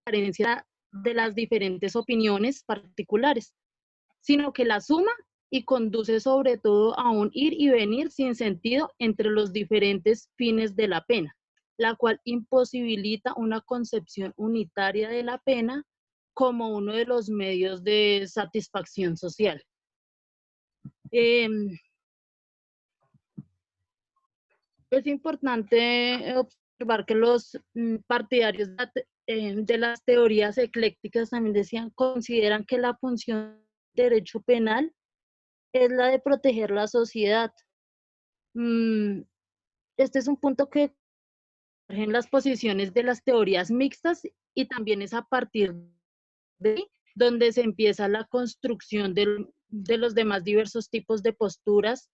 Diferencia de las diferentes opiniones particulares, sino que la suma y conduce sobre todo a un ir y venir sin sentido entre los diferentes fines de la pena, la cual imposibilita una concepción unitaria de la pena como uno de los medios de satisfacción social. Es importante observar que los partidarios de las teorías eclécticas también decían, consideran que la función del derecho penal es la de proteger la sociedad. Este es un punto que en las posiciones de las teorías mixtas y también es a partir de ahí donde se empieza la construcción de los demás diversos tipos de posturas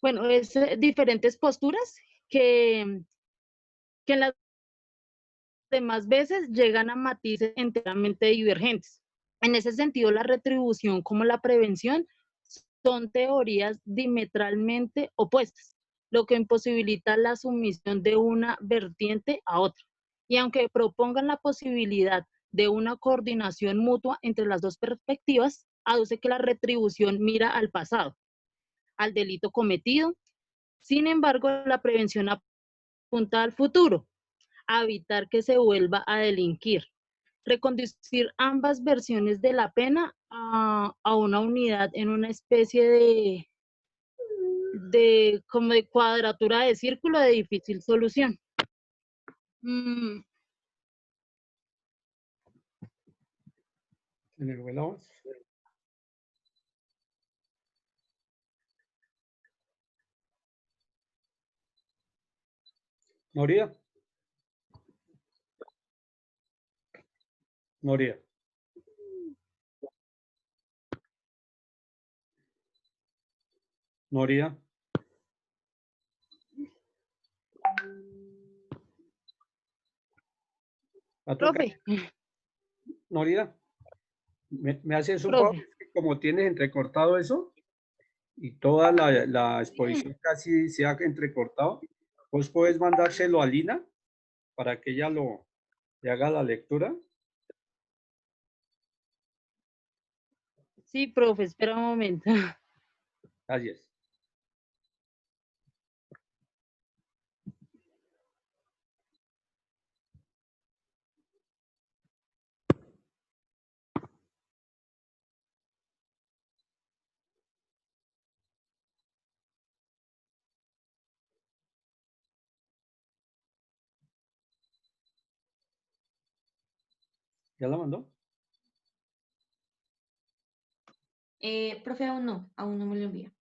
bueno, es diferentes posturas que en las demás veces llegan a matices enteramente divergentes. En ese sentido, la retribución como la prevención son teorías diametralmente opuestas, lo que imposibilita la sumisión de una vertiente a otra. Y aunque propongan la posibilidad de una coordinación mutua entre las dos perspectivas, aduce que la retribución mira al pasado, al delito cometido. Sin embargo, la prevención apunta al futuro, a evitar que se vuelva a delinquir. Reconducir ambas versiones de la pena a una unidad en una especie como de cuadratura de círculo de difícil solución.
Noria. Noria. Noria.
Profe.
Noria, ¿me haces un favor? Como tienes entrecortado eso y toda la exposición casi se ha entrecortado, ¿vos podés mandárselo a Lina para que ella le haga la lectura?
Sí, profe, espera un momento.
Gracias. ¿Ya la mandó?
Profe, aún no me lo envía.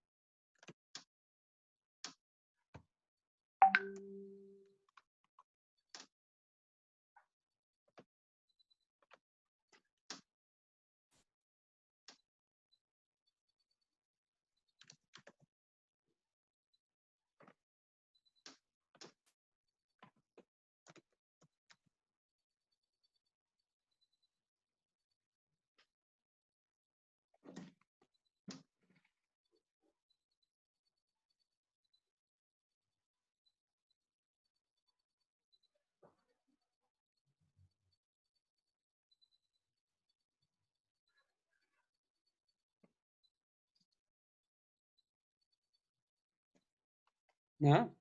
¿Nada?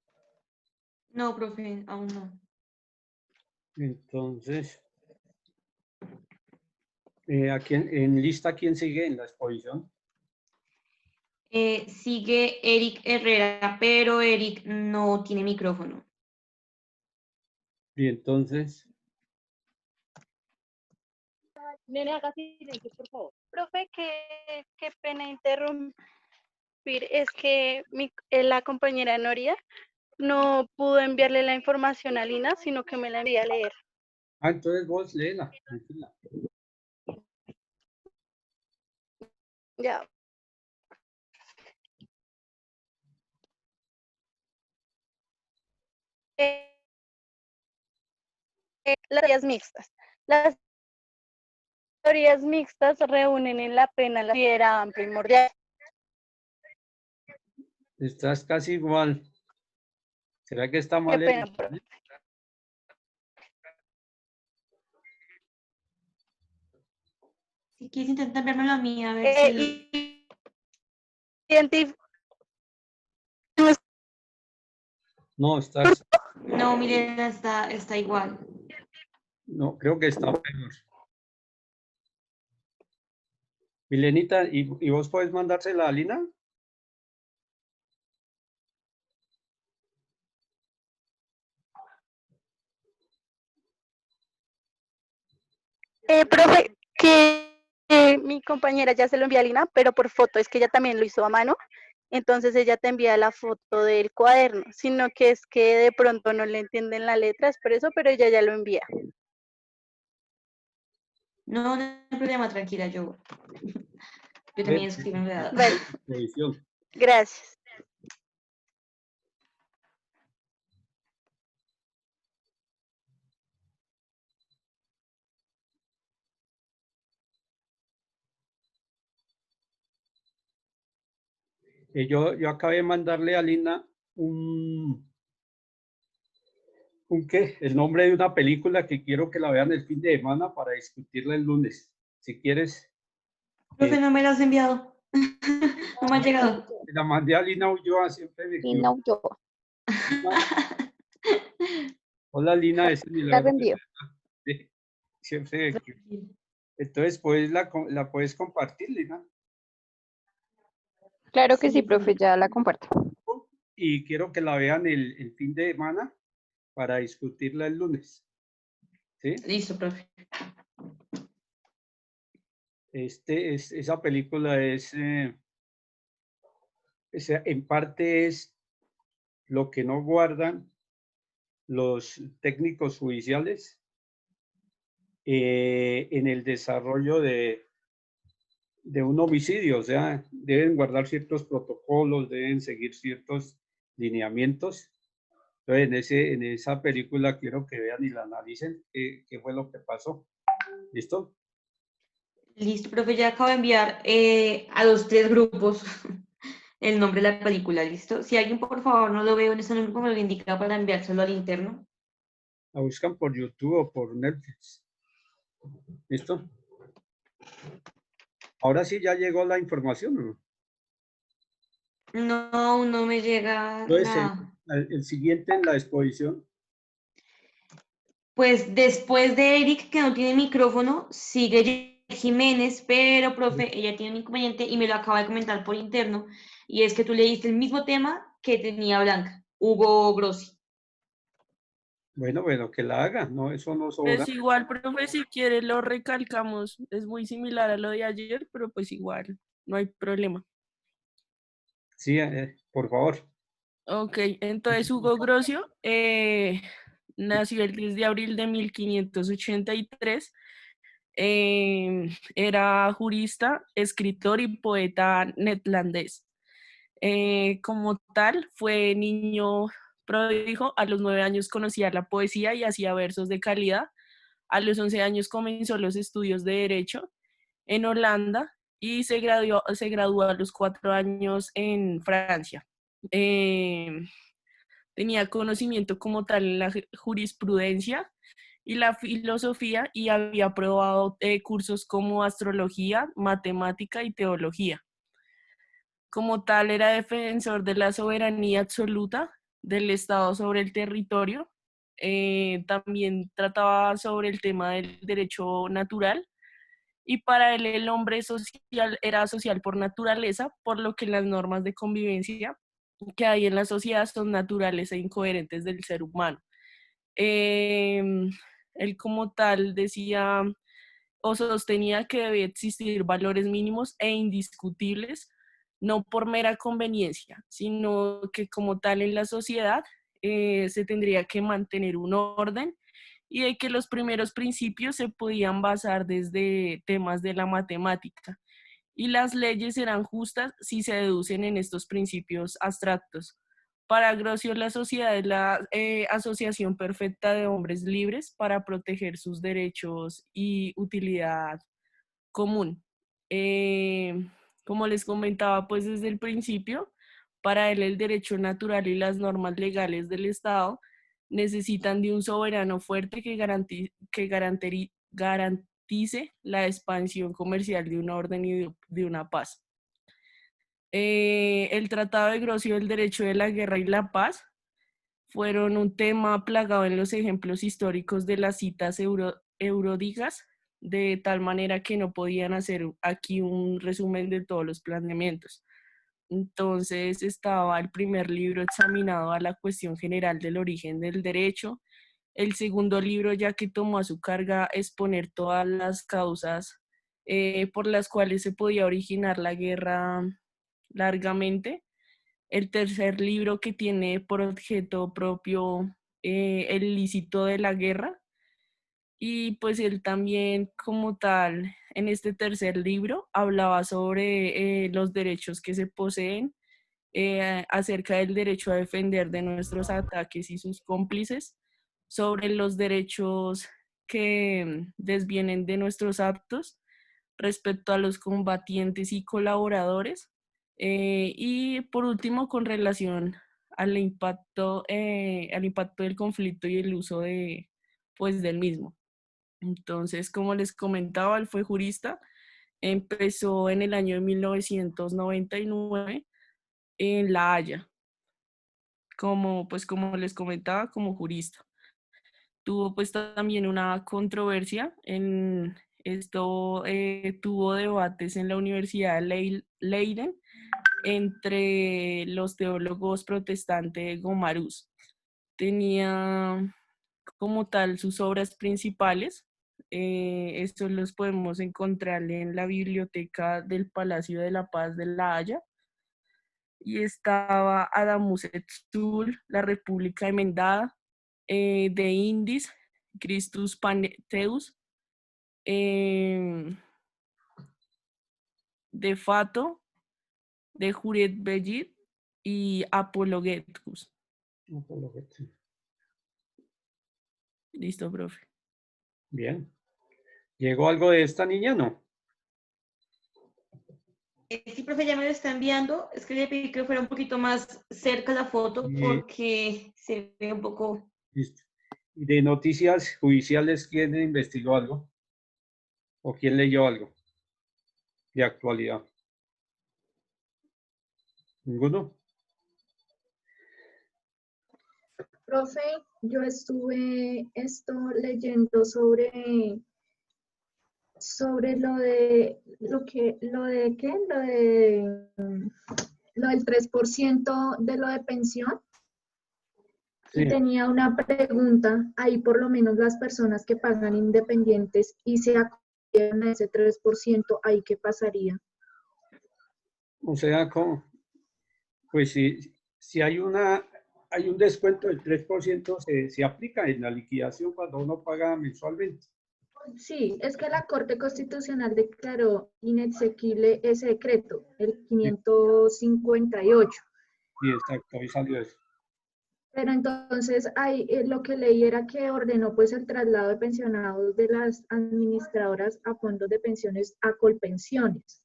No, profe, aún no.
Entonces, aquí en lista, ¿quién sigue en la exposición?
Sigue Eric Herrera, pero Eric no tiene micrófono.
Y entonces,
Nene, haga silencio, por favor. Profe, qué pena interrumpir. Es que la compañera Noria no pudo enviarle la información a Lina, sino que me la envía a leer.
entonces vos léela, tranquila.
Ya. las teorías mixtas. Las teorías mixtas reúnen en la pena la consideraban primordial.
Estás casi igual. ¿Será que está
Qué
mal el
pena,
internet?
Si quieres intentar enviármelo a mí, a ver si...
No, estás...
No, miren, está igual.
No, creo que está peor. Milenita, ¿y vos podés mandársela a Lina?
Profe, que mi compañera ya se lo envía a Lina, pero por foto, es que ella también lo hizo a mano, entonces ella te envía la foto del cuaderno, sino que es que de pronto no le entienden la letra, es por eso, pero ella ya lo envía.
No, no hay problema, tranquila, yo también escribo enredado.
Bueno,
Edición.
gracias.
Yo acabé de mandarle a Lina un qué, el nombre de una película que quiero que la vean el fin de semana para discutirla el lunes. Si quieres.
Profe, no me lo has enviado. No me ha llegado.
La mandé a Lina Ulloa, siempre me
Lina Ulloa.
Hola Lina, es el
La
milagro.
reenvío.
Siempre. Entonces, pues la puedes compartir, Lina.
Claro que sí, profe, ya la comparto.
Y quiero que la vean el fin de semana para discutirla el lunes. ¿Sí?
Listo, profe.
Esa película en parte es lo que no guardan los técnicos judiciales en el desarrollo de un homicidio. O sea, deben guardar ciertos protocolos, deben seguir ciertos lineamientos. Entonces, en esa película quiero que vean y la analicen qué fue lo que pasó. ¿Listo?
Listo, profe, ya acabo de enviar a los 3 grupos el nombre de la película, ¿listo? Si alguien, por favor, no lo veo en ese grupo, me lo indica para enviárselo al interno.
La buscan por YouTube o por Netflix. ¿Listo? Ahora sí ya llegó la información, ¿o no?
No, no me llega
Entonces,
nada.
el siguiente en la exposición.
Pues después de Eric, que no tiene micrófono, sigue Jiménez, pero, profe, ella tiene un inconveniente y me lo acaba de comentar por interno, y es que tú le diste el mismo tema que tenía Blanca, Hugo Grossi.
Bueno, que la haga, no, eso no sobra.
Pues igual, profe, si quiere lo recalcamos. Es muy similar a lo de ayer, pero pues igual, no hay problema.
Sí, por favor.
Ok, entonces Hugo Grosio nació el 10 de abril de 1583. Era jurista, escritor y poeta neerlandés. Como tal, fue niño prodigio. A los 9 años conocía la poesía y hacía versos de calidad. A los 11 años comenzó los estudios de Derecho en Holanda y se graduó a los 4 años en Francia. Tenía conocimiento como tal en la jurisprudencia y la filosofía y había aprobado cursos como astrología, matemática y teología. Como tal, era defensor de la soberanía absoluta del Estado sobre el territorio. También trataba sobre el tema del derecho natural y para él el hombre social era social por naturaleza, por lo que las normas de convivencia que hay en la sociedad son naturales e incoherentes del ser humano. Él como tal decía o sostenía que debía existir valores mínimos e indiscutibles, no por mera conveniencia, sino que como tal en la sociedad se tendría que mantener un orden y de que los primeros principios se podían basar desde temas de la matemática y las leyes serán justas si se deducen en estos principios abstractos. Para Grocio, la sociedad es la asociación perfecta de hombres libres para proteger sus derechos y utilidad común. Como les comentaba, pues desde el principio, para él el derecho natural y las normas legales del Estado necesitan de un soberano fuerte que garantice la expansión comercial de un orden y de una paz. El Tratado de Grocio del Derecho de la Guerra y la Paz fueron un tema plagado en los ejemplos históricos de las citas euródigas, de tal manera que no podían hacer aquí un resumen de todos los planteamientos. Entonces estaba el primer libro examinado a la cuestión general del origen del derecho, el segundo libro ya que tomó a su carga exponer todas las causas por las cuales se podía originar la guerra largamente. El tercer libro que tiene por objeto propio el ilícito de la guerra. Y pues él también como tal, en este tercer libro, hablaba sobre los derechos que se poseen, acerca del derecho a defender de nuestros ataques y sus cómplices, sobre los derechos que desvienen de nuestros actos respecto a los combatientes y colaboradores, y por último, con relación al impacto del conflicto y el uso pues, del mismo. Entonces, como les comentaba, él fue jurista, empezó en el año de 1999 en La Haya, como les comentaba, como jurista. Tuvo pues también una controversia en esto, tuvo debates en la Universidad de Leiden entre los teólogos protestantes Gomarús. Tenía como tal sus obras principales. Estos los podemos encontrar en la biblioteca del Palacio de la Paz de La Haya. Y estaba Adamus et Sul, La República Emendada, De Indis, Christus Panetheus, De Fato, De Juret Bellit y Apologeticus. Listo, profe.
Bien. ¿Llegó algo de esta niña, no?
Sí, profe, ya me lo está enviando. Es que le pedí que fuera un poquito más cerca la foto porque se ve un poco...
Listo. ¿Y de noticias judiciales quién investigó algo? ¿O quién leyó algo de actualidad? ¿Ninguno?
Profe, yo estuve leyendo sobre lo de lo del 3% de lo de pensión.
Sí.
Y tenía una pregunta, ahí por lo menos las personas que pagan independientes y se acogieron a ese 3%, ¿ahí qué pasaría?
O sea, pues si hay un descuento del 3%, se aplica en la liquidación cuando uno paga mensualmente.
Sí, es que la Corte Constitucional declaró inexequible ese decreto, el 558.
Sí, exacto, ahí salió eso.
Pero entonces ahí lo que leí era que ordenó pues el traslado de pensionados de las administradoras a fondos de pensiones a Colpensiones.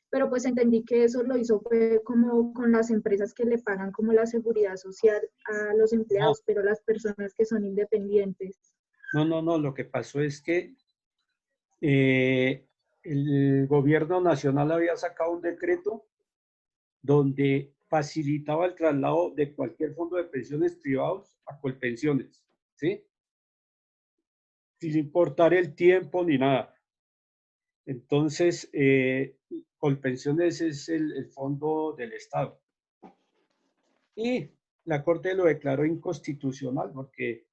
Pero pues entendí que eso lo hizo fue como con las empresas que le pagan como la seguridad social a los empleados, pero las personas que son independientes.
No, lo que pasó es que el gobierno nacional había sacado un decreto donde facilitaba el traslado de cualquier fondo de pensiones privados a Colpensiones, ¿sí? Sin importar el tiempo ni nada. Entonces, Colpensiones es el fondo del Estado. Y la Corte lo declaró inconstitucional porque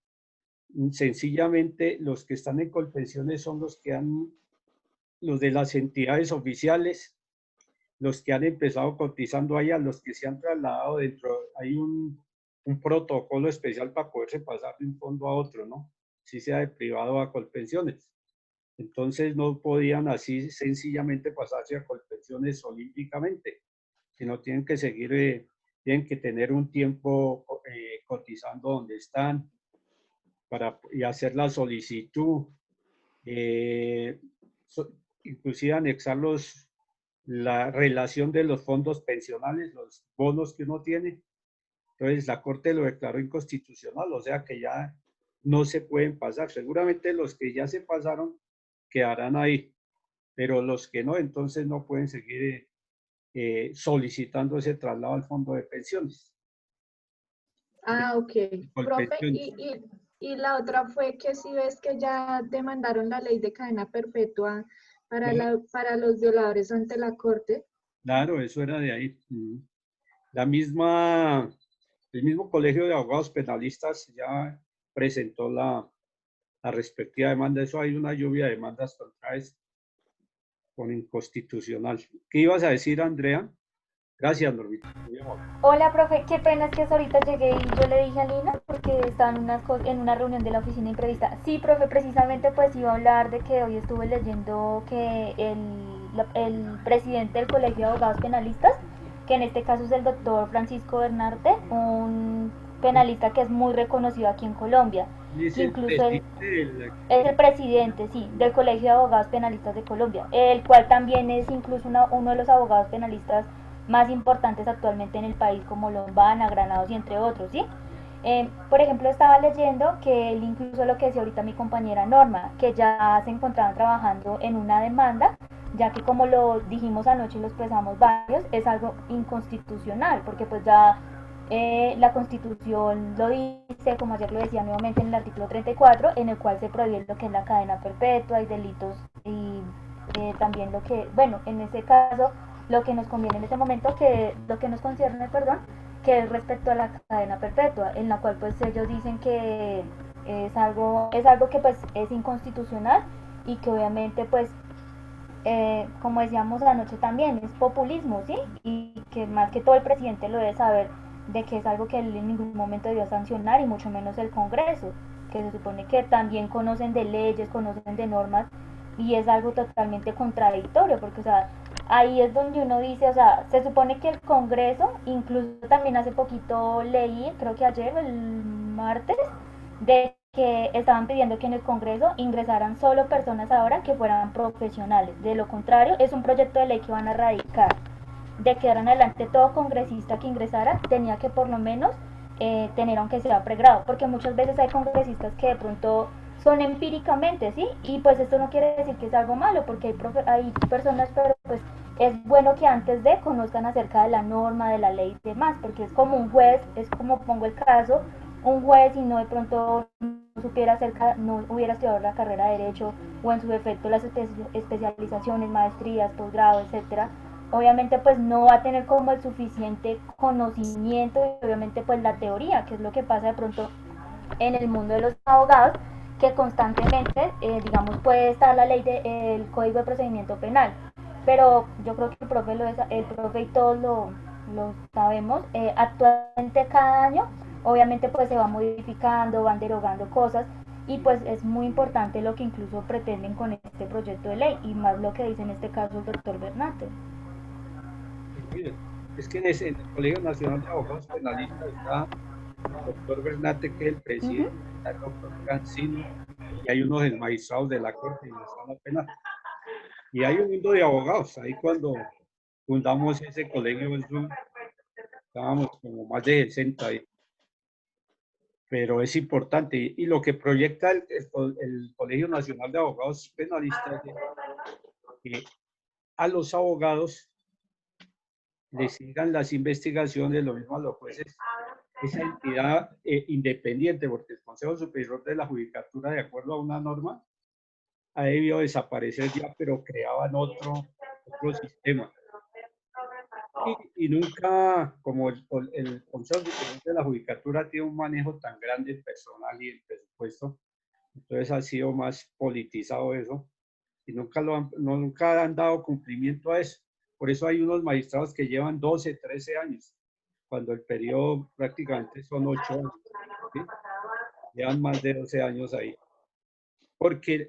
sencillamente los que están en Colpensiones son los de las entidades oficiales, los que han empezado cotizando allá, los que se han trasladado dentro. Hay un protocolo especial para poderse pasar de un fondo a otro, ¿no? Si sea de privado a Colpensiones. Entonces no podían así sencillamente pasarse a Colpensiones olímpicamente, sino tienen que seguir tienen que tener un tiempo cotizando donde están y hacer la solicitud, inclusive anexar la relación de los fondos pensionales, los bonos que uno tiene. Entonces la Corte lo declaró inconstitucional, o sea que ya no se pueden pasar. Seguramente los que ya se pasaron quedarán ahí, pero los que no, entonces no pueden seguir solicitando ese traslado al fondo de pensiones.
Ah, ok. Profe, y la otra fue que si ves que ya demandaron la ley de cadena perpetua para los violadores ante la Corte.
Claro, eso era de ahí. El mismo Colegio de Abogados Penalistas ya presentó la respectiva demanda. Eso hay una lluvia de demandas contra eso, con inconstitucional. ¿Qué ibas a decir, Andrea? Gracias, Normita.
Hola, profe, qué pena es que hasta ahorita llegué y yo le dije a Lina porque estaba en una reunión de la oficina imprevista. Sí, profe, precisamente pues iba a hablar de que hoy estuve leyendo que el presidente del Colegio de Abogados Penalistas, que en este caso es el doctor Francisco Bernarte, un penalista que es muy reconocido aquí en Colombia.
Es
que
el
incluso
presidente
es el presidente, sí, del Colegio de Abogados Penalistas de Colombia, el cual también es incluso uno de los abogados penalistas más importantes actualmente en el país, como Lombana, Granados y entre otros, ¿sí? Por ejemplo, estaba leyendo que él, incluso lo que decía ahorita mi compañera Norma, que ya se encontraban trabajando en una demanda, ya que como lo dijimos anoche y lo expresamos varios, es algo inconstitucional, porque pues ya la Constitución lo dice, como ayer lo decía nuevamente en el artículo 34, en el cual se prohíbe lo que es la cadena perpetua y delitos y también lo que, bueno, en ese caso, lo que nos conviene en ese momento, que lo que nos concierne, perdón, que es respecto a la cadena perpetua, en la cual pues ellos dicen que es algo que pues es inconstitucional y que obviamente pues como decíamos anoche también, es populismo, ¿sí? Y que más que todo el presidente lo debe saber de que es algo que él en ningún momento debió sancionar y mucho menos el Congreso, que se supone que también conocen de leyes, conocen de normas y es algo totalmente contradictorio, porque o sea, ahí es donde uno dice, o sea, se supone que el Congreso, incluso también hace poquito leí, creo que ayer, el martes, de que estaban pidiendo que en el Congreso ingresaran solo personas ahora que fueran profesionales. De lo contrario, es un proyecto de ley que van a radicar. De que ahora en adelante todo congresista que ingresara tenía que por lo menos tener aunque sea pregrado, porque muchas veces hay congresistas que de pronto son empíricamente, ¿sí? Y pues esto no quiere decir que es algo malo, porque hay personas, pero pues es bueno que antes de conozcan acerca de la norma, de la ley y demás, porque es como un juez, es como pongo el caso, un juez y no de pronto no supiera acerca, no hubiera estudiado la carrera de Derecho o en su defecto las especializaciones, maestrías, posgrado, etcétera, obviamente pues no va a tener como el suficiente conocimiento y obviamente pues la teoría, que es lo que pasa de pronto en el mundo de los abogados, que constantemente, digamos, puede estar la ley del Código de Procedimiento Penal, pero yo creo que el profe y todos lo sabemos, actualmente cada año obviamente pues se va modificando, van derogando cosas y pues es muy importante lo que incluso pretenden con este proyecto de ley y más lo que dice en este caso el doctor Bernarte.
Es que en el Colegio Nacional de Abogados Penalistas está el doctor Bernate, que es el presidente, está el doctor Cancino y hay unos del magistrados de la Corte y la Sala Penal. Y hay un mundo de abogados. Ahí cuando fundamos ese colegio, estábamos como más de 60 ahí. Pero es importante. Y lo que proyecta el Colegio Nacional de Abogados Penalistas es que a los abogados les sigan las investigaciones, lo mismo a los jueces, esa entidad independiente, porque el Consejo Superior de la Judicatura, de acuerdo a una norma, ha debido desaparecer ya, pero creaban otro sistema. Y nunca, como el Consejo Superior de la Judicatura tiene un manejo tan grande personal y el presupuesto, entonces ha sido más politizado eso, y nunca han dado cumplimiento a eso. Por eso hay unos magistrados que llevan 12, 13 años, cuando el periodo prácticamente son 8 años, ¿sí? Llevan más de 12 años ahí. Porque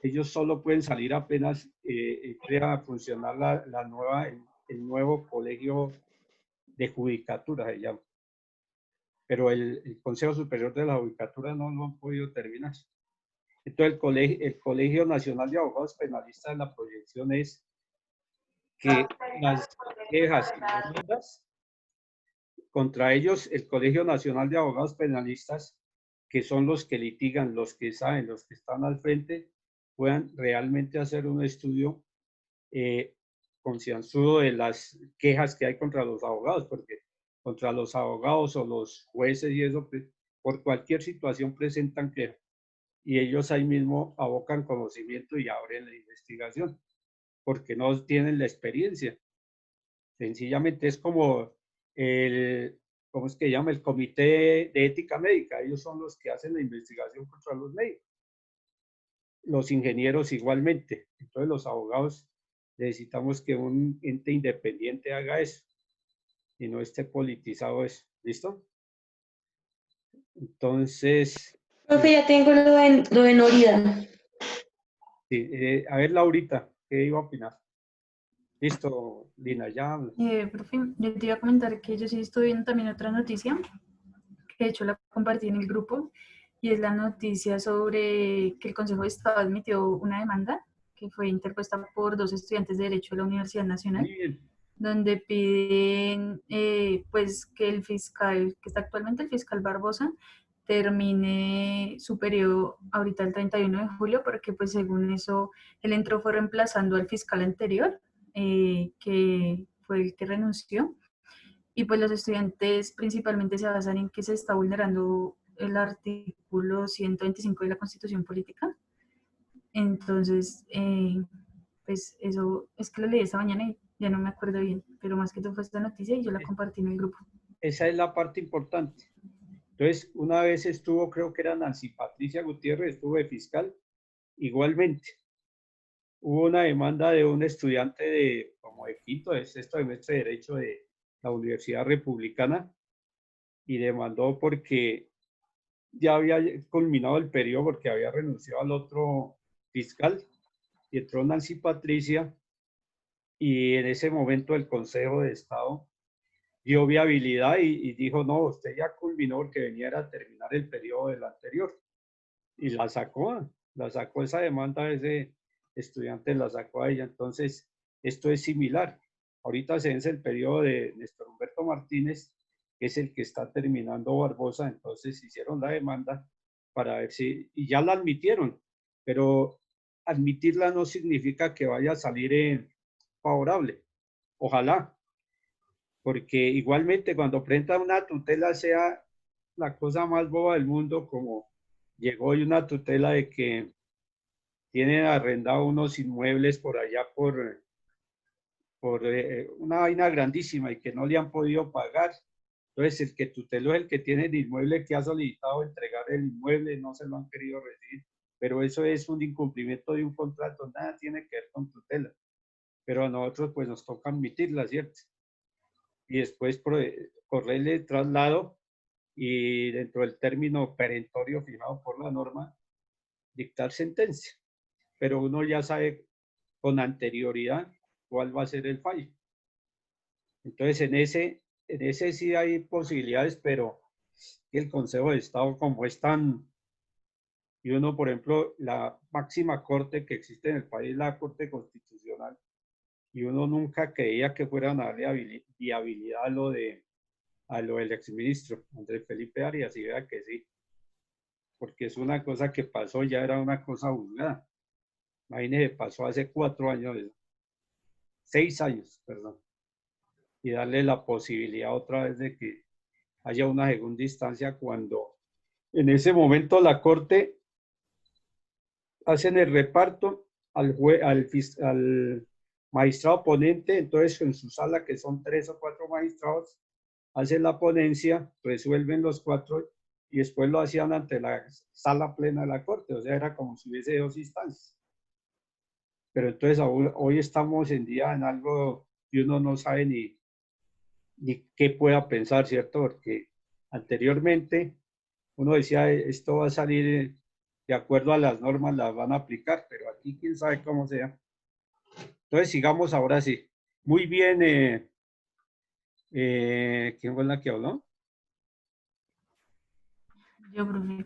ellos solo pueden salir apenas entre a funcionar el nuevo colegio judicatura se llama. Pero el Consejo Superior de la Judicatura no lo han podido terminar. Entonces el Colegio Nacional de Abogados Penalistas, la proyección es que las quejas y demandas contra ellos, el Colegio Nacional de Abogados Penalistas, que son los que litigan, los que saben, los que están al frente, puedan realmente hacer un estudio concienzudo de las quejas que hay contra los abogados, porque contra los abogados o los jueces y eso, por cualquier situación presentan quejas y ellos ahí mismo abocan conocimiento y abren la investigación, porque no tienen la experiencia. Sencillamente es como ¿cómo es que se llama? El Comité de Ética Médica. Ellos son los que hacen la investigación contra los médicos. Los ingenieros igualmente. Entonces los abogados necesitamos que un ente independiente haga eso y no esté politizado eso. ¿Listo? Entonces...
Profe, ya tengo lo de Norida.
Sí, a ver, Laurita, ¿qué iba a opinar? Listo, Lina, ya.
Profe, yo te iba a comentar que yo sí estoy viendo también otra noticia, que de hecho la compartí en el grupo, y es la noticia sobre que el Consejo de Estado admitió una demanda que fue interpuesta por 2 estudiantes de Derecho de la Universidad Nacional, donde piden pues que el fiscal, que está actualmente el fiscal Barbosa, termine su periodo ahorita el 31 de julio, porque pues según eso él entró fue reemplazando al fiscal anterior, que fue el que renunció, y pues los estudiantes principalmente se basan en que se está vulnerando el artículo 125 de la Constitución Política. Entonces, pues eso es que lo leí esta mañana y ya no me acuerdo bien, pero más que todo fue esta noticia y yo la compartí en el grupo.
Esa es la parte importante. Entonces, una vez estuvo, creo que era Nancy Patricia Gutiérrez, estuvo de fiscal, igualmente. Hubo una demanda de un estudiante como de quinto, de sexto semestre de Derecho de la Universidad Republicana, y demandó porque ya había culminado el periodo, porque había renunciado al otro fiscal, y entró Nancy Patricia, y en ese momento el Consejo de Estado dio viabilidad y dijo, no, usted ya culminó porque venía a terminar el periodo del anterior, y la sacó esa demanda, ese estudiante la sacó a ella. Entonces, esto es similar. Ahorita se vence el periodo de Néstor Humberto Martínez, que es el que está terminando Barbosa, entonces hicieron la demanda para ver si, y ya la admitieron, pero admitirla no significa que vaya a salir favorable. Ojalá, porque igualmente cuando presenta una tutela sea la cosa más boba del mundo, como llegó hoy una tutela de que tienen arrendado unos inmuebles por allá por una vaina grandísima y que no le han podido pagar. Entonces el que tuteló es el que tiene el inmueble, que ha solicitado entregar el inmueble, no se lo han querido recibir, pero eso es un incumplimiento de un contrato, nada tiene que ver con tutela, pero a nosotros pues nos toca admitirla, ¿cierto? Y después correrle traslado y dentro del término perentorio fijado por la norma, dictar sentencia. Pero uno ya sabe con anterioridad cuál va a ser el fallo. Entonces, en ese sí hay posibilidades, pero el Consejo de Estado, como es tan... Y uno, por ejemplo, la máxima corte que existe en el país, la Corte Constitucional, y uno nunca creía que fueran a darle viabilidad a lo del exministro Andrés Felipe Arias, y vea que sí, porque es una cosa que pasó, ya era una cosa juzgada. Imagínese, pasó hace 4 años, 6 años, perdón, y darle la posibilidad otra vez de que haya una segunda instancia cuando en ese momento la Corte hacen el reparto al magistrado ponente, entonces en su sala, que son 3 o 4 magistrados, hacen la ponencia, resuelven los 4 y después lo hacían ante la sala plena de la Corte, o sea, era como si hubiese 2 instancias. Pero entonces hoy estamos en día en algo que uno no sabe ni qué pueda pensar, ¿cierto? Porque anteriormente uno decía, esto va a salir de acuerdo a las normas, las van a aplicar, pero aquí quién sabe cómo sea. Entonces sigamos ahora sí. Muy bien, ¿Quién fue la que habló?
Yo, profe.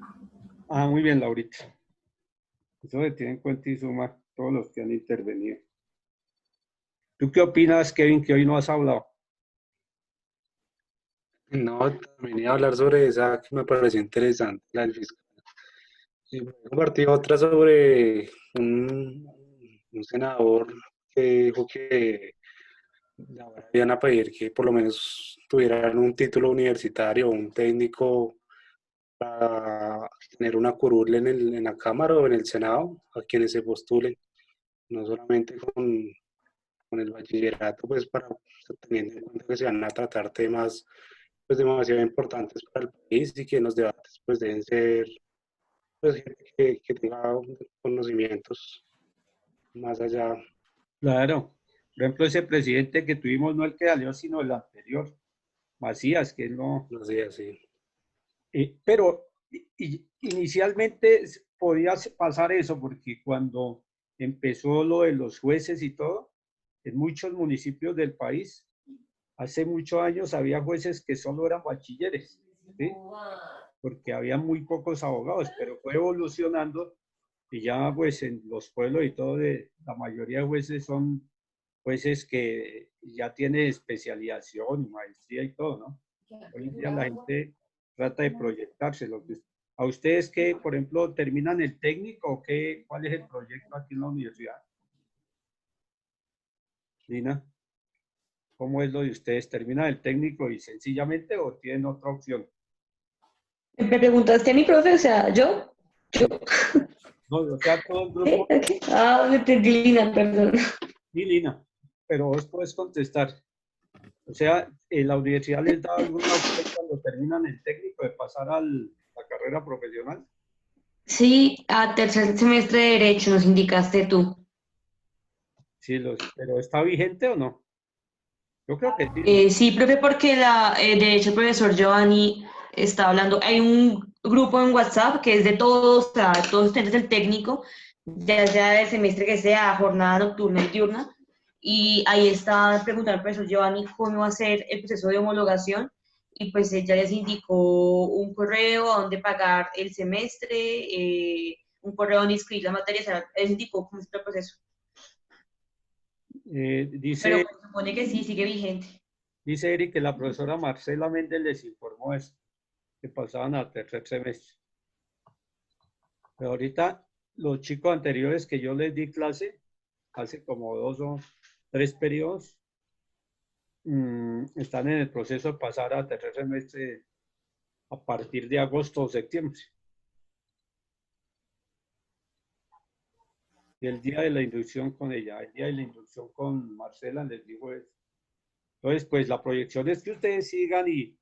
Ah, muy bien, Laurita. Eso se tiene en cuenta y suma todos los que han intervenido. ¿Tú qué opinas, Kevin, que hoy no has hablado?
No, también iba a hablar sobre esa que me pareció interesante, la del fiscal. Y compartí otra sobre un senador que dijo que ahora iban a pedir que por lo menos tuvieran un título universitario o un técnico para tener una curul en la Cámara o en el Senado, a quienes se postulen, no solamente con el bachillerato, pues para teniendo en cuenta que se van a tratar temas pues demasiado importantes para el país y que en los debates pues deben ser pues gente que tenga conocimientos más allá.
Claro. Por ejemplo, ese presidente que tuvimos, no el que salió, sino el anterior, Macías, que no...
Macías, sí.
Pero inicialmente podía pasar eso, porque cuando empezó lo de los jueces y todo, en muchos municipios del país, hace muchos años había jueces que solo eran bachilleres, ¿sí? Porque había muy pocos abogados, pero fue evolucionando y ya pues en los pueblos y todo, la mayoría de jueces son jueces que ya tienen especialización y maestría y todo, ¿no? Hoy en día la gente trata de proyectarse. ¿A ustedes qué, por ejemplo, terminan el técnico o qué, cuál es el proyecto aquí en la universidad? Lina, ¿cómo es lo de ustedes? ¿Terminan el técnico y sencillamente o tienen otra opción?
¿Me preguntaste a mi profe? O sea, ¿yo?
No, o sea, todo el grupo.
Ah, me entendí, Lina, perdón.
Sí, Lina, pero vos puedes contestar. O sea, ¿la universidad les da alguna opción cuando terminan el técnico de pasar a la carrera profesional?
Sí, a tercer semestre de Derecho nos indicaste tú.
Sí, pero ¿está vigente o no? Yo creo que sí.
Sí, profe, porque de hecho el profesor Giovanni está hablando. Hay un grupo en WhatsApp que es de todos, o sea, todos estudiantes del técnico, ya sea del semestre que sea, jornada nocturna y diurna. Y ahí está preguntando al profesor Giovanni cómo va a ser el proceso de homologación. Y pues ella les indicó un correo a donde pagar el semestre, un correo donde inscribir las materias, o sea, les indicó cómo es el proceso.
Dice,
Pero pues, supone que sí, sigue vigente.
Dice Eric que la profesora Marcela Méndez les informó eso, que pasaban a tercer semestre. Pero ahorita los chicos anteriores que yo les di clase, hace como 2 o 3 periodos, están en el proceso de pasar a tercer semestre a partir de agosto o septiembre. Y el día de la inducción con ella, el día de la inducción con Marcela, les digo eso. Entonces, pues la proyección es que ustedes sigan y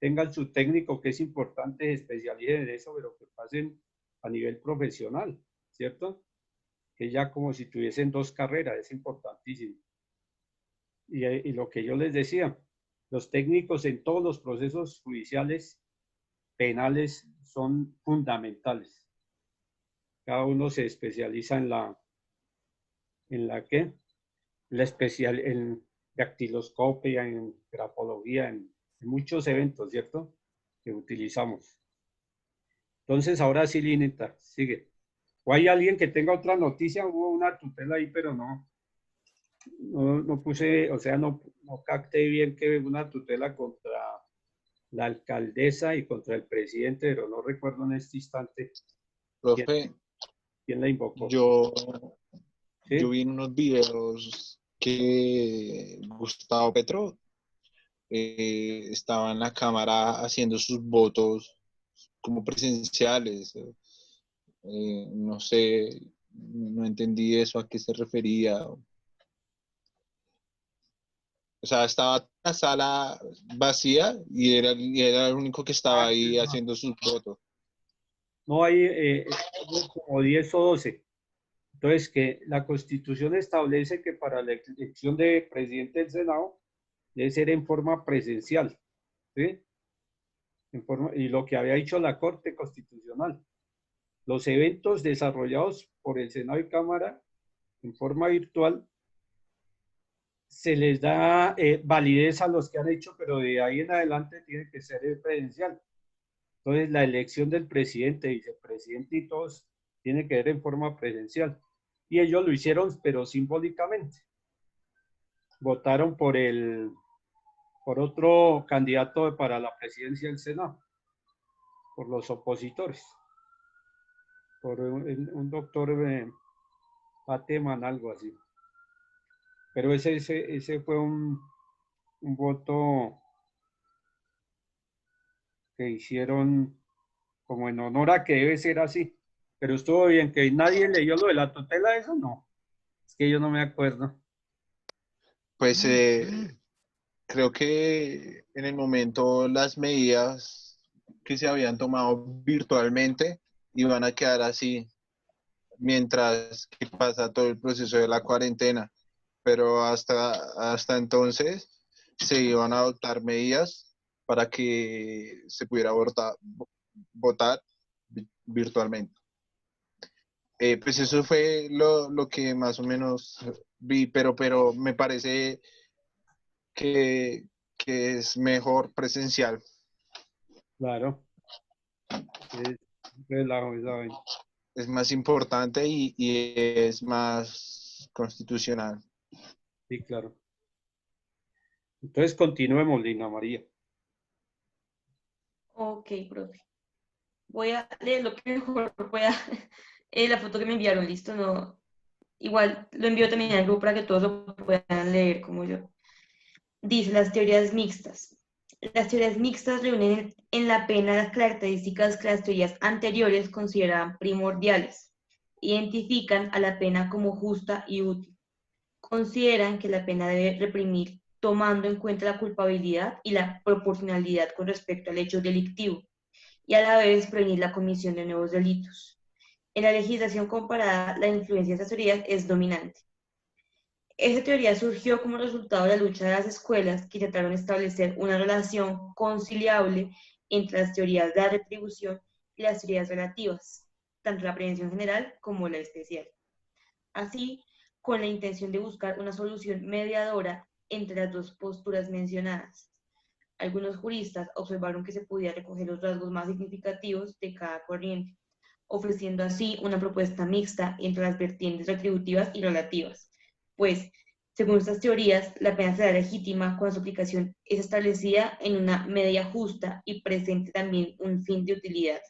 tengan su técnico, que es importante, se especialicen en eso, pero que pasen a nivel profesional, ¿cierto? Que ya como si tuviesen 2 carreras, es importantísimo. Y lo que yo les decía, los técnicos en todos los procesos judiciales penales son fundamentales. Cada uno se especializa en ¿qué? En dactiloscopia, en grafología, en muchos eventos, ¿cierto? Que utilizamos. Entonces, ahora sí, Lineta, sigue. ¿O hay alguien que tenga otra noticia? Hubo una tutela ahí, pero no puse, o sea, no capté bien que una tutela contra la alcaldesa y contra el presidente, pero no recuerdo en este instante.
Profe,
¿Quién la invocó?
yo
¿Sí?
vi en unos videos que Gustavo Petro estaba en la Cámara haciendo sus votos como presenciales. No sé, no entendí eso, a qué se refería. O sea, estaba la sala vacía y era el único que estaba ahí haciendo sus votos.
No, hay como 10 o 12. Entonces, que la Constitución establece que para la elección de presidente del Senado debe ser en forma presencial, ¿sí? Y lo que había dicho la Corte Constitucional. Los eventos desarrollados por el Senado y Cámara en forma virtual se les da validez a los que han hecho, pero de ahí en adelante tiene que ser presidencial. Entonces, la elección del presidente, vicepresidente y todos tiene que ser en forma presencial. Y ellos lo hicieron, pero simbólicamente. Votaron por otro candidato para la presidencia del Senado, por los opositores, por un doctor Pateman, algo así. Pero ese fue un voto que hicieron como en honor a que debe ser así. Pero estuvo bien, que nadie leyó lo de la tutela, eso no. Es que yo no me acuerdo.
Pues creo que en el momento las medidas que se habían tomado virtualmente iban a quedar así mientras que pasa todo el proceso de la cuarentena. Pero hasta entonces se iban a adoptar medidas para que se pudiera votar virtualmente. Pues eso fue lo que más o menos vi, pero me parece que es mejor presencial.
Claro.
Es más importante y es más constitucional.
Sí, claro. Entonces continuemos, Lina María.
Ok, profe. Voy a leer lo que mejor pueda. La foto que me enviaron, listo, no. Igual lo envío también al grupo para que todos lo puedan leer como yo. Dice las teorías mixtas. Las teorías mixtas reúnen en la pena las características que las teorías anteriores consideraban primordiales. Identifican a la pena como justa y útil. Consideran que la pena debe reprimir tomando en cuenta la culpabilidad y la proporcionalidad con respecto al hecho delictivo, y a la vez prevenir la comisión de nuevos delitos. En la legislación comparada, la influencia de estas teorías es dominante. Esta teoría surgió como resultado de la lucha de las escuelas que trataron de establecer una relación conciliable entre las teorías de la retribución y las teorías relativas, tanto la prevención general como la especial. Así, con la intención de buscar una solución mediadora entre las dos posturas mencionadas. Algunos juristas observaron que se podía recoger los rasgos más significativos de cada corriente, ofreciendo así una propuesta mixta entre las vertientes retributivas y relativas, pues, según estas teorías, la pena será legítima cuando su aplicación es establecida en una media justa y presente también un fin de utilidad.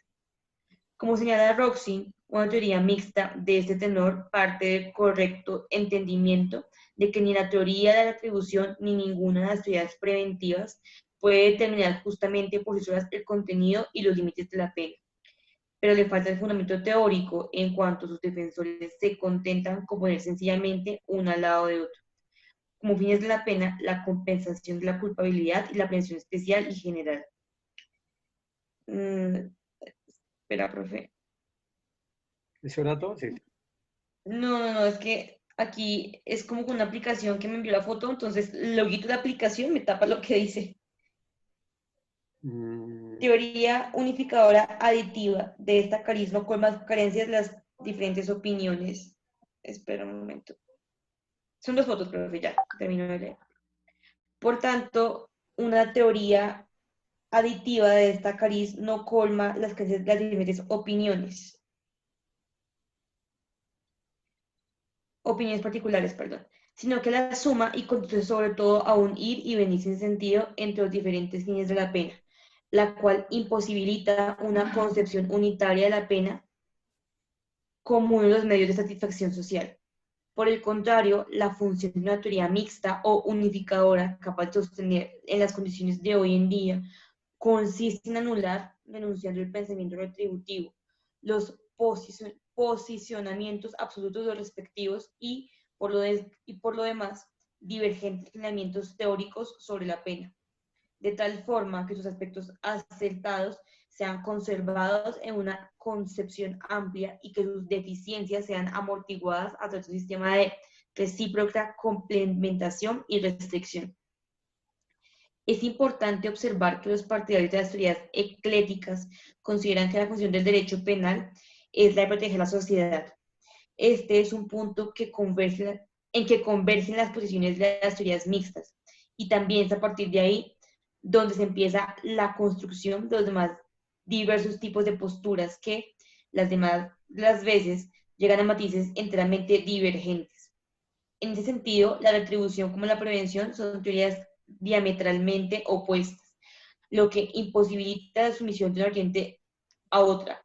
Como señala Roxy, una teoría mixta de este tenor parte del correcto entendimiento de que ni la teoría de la retribución ni ninguna de las teorías preventivas puede determinar justamente por sí solas el contenido y los límites de la pena, pero le falta el fundamento teórico en cuanto sus defensores se contentan con poner sencillamente uno al lado de otro, como fines de la pena, la compensación de la culpabilidad y la prevención especial y general. Espera, profe.
¿Eso era todo? Sí.
No, es que aquí es como con una aplicación que me envió la foto, entonces el loguito de la aplicación me tapa lo que dice. Teoría unificadora aditiva de esta carisma con más carencias de las diferentes opiniones. Espera un momento. Son dos fotos, profe, ya termino de leer. Por tanto, una teoría aditiva de esta cariz no colma las carencias de las diferentes opiniones. Opiniones particulares, perdón, sino que la suma y conduce sobre todo a un ir y venir sin sentido entre los diferentes fines de la pena, la cual imposibilita una concepción unitaria de la pena como uno de los medios de satisfacción social. Por el contrario, la función de una teoría mixta o unificadora capaz de sostener en las condiciones de hoy en día consiste en anular, denunciando el pensamiento retributivo, los posicionamientos absolutos de los respectivos y, por lo demás, divergentes lineamientos teóricos sobre la pena, de tal forma que sus aspectos acertados sean conservados en una concepción amplia y que sus deficiencias sean amortiguadas a través de un sistema de recíproca complementación y restricción. Es importante observar que los partidarios de las teorías ecléticas consideran que la función del derecho penal es la de proteger la sociedad. Este es un punto que converge en que convergen las posiciones de las teorías mixtas. Y también es a partir de ahí donde se empieza la construcción de los demás diversos tipos de posturas que las veces llegan a matices enteramente divergentes. En ese sentido, la retribución como la prevención son teorías diametralmente opuestas, lo que imposibilita la sumisión de una corriente a otra.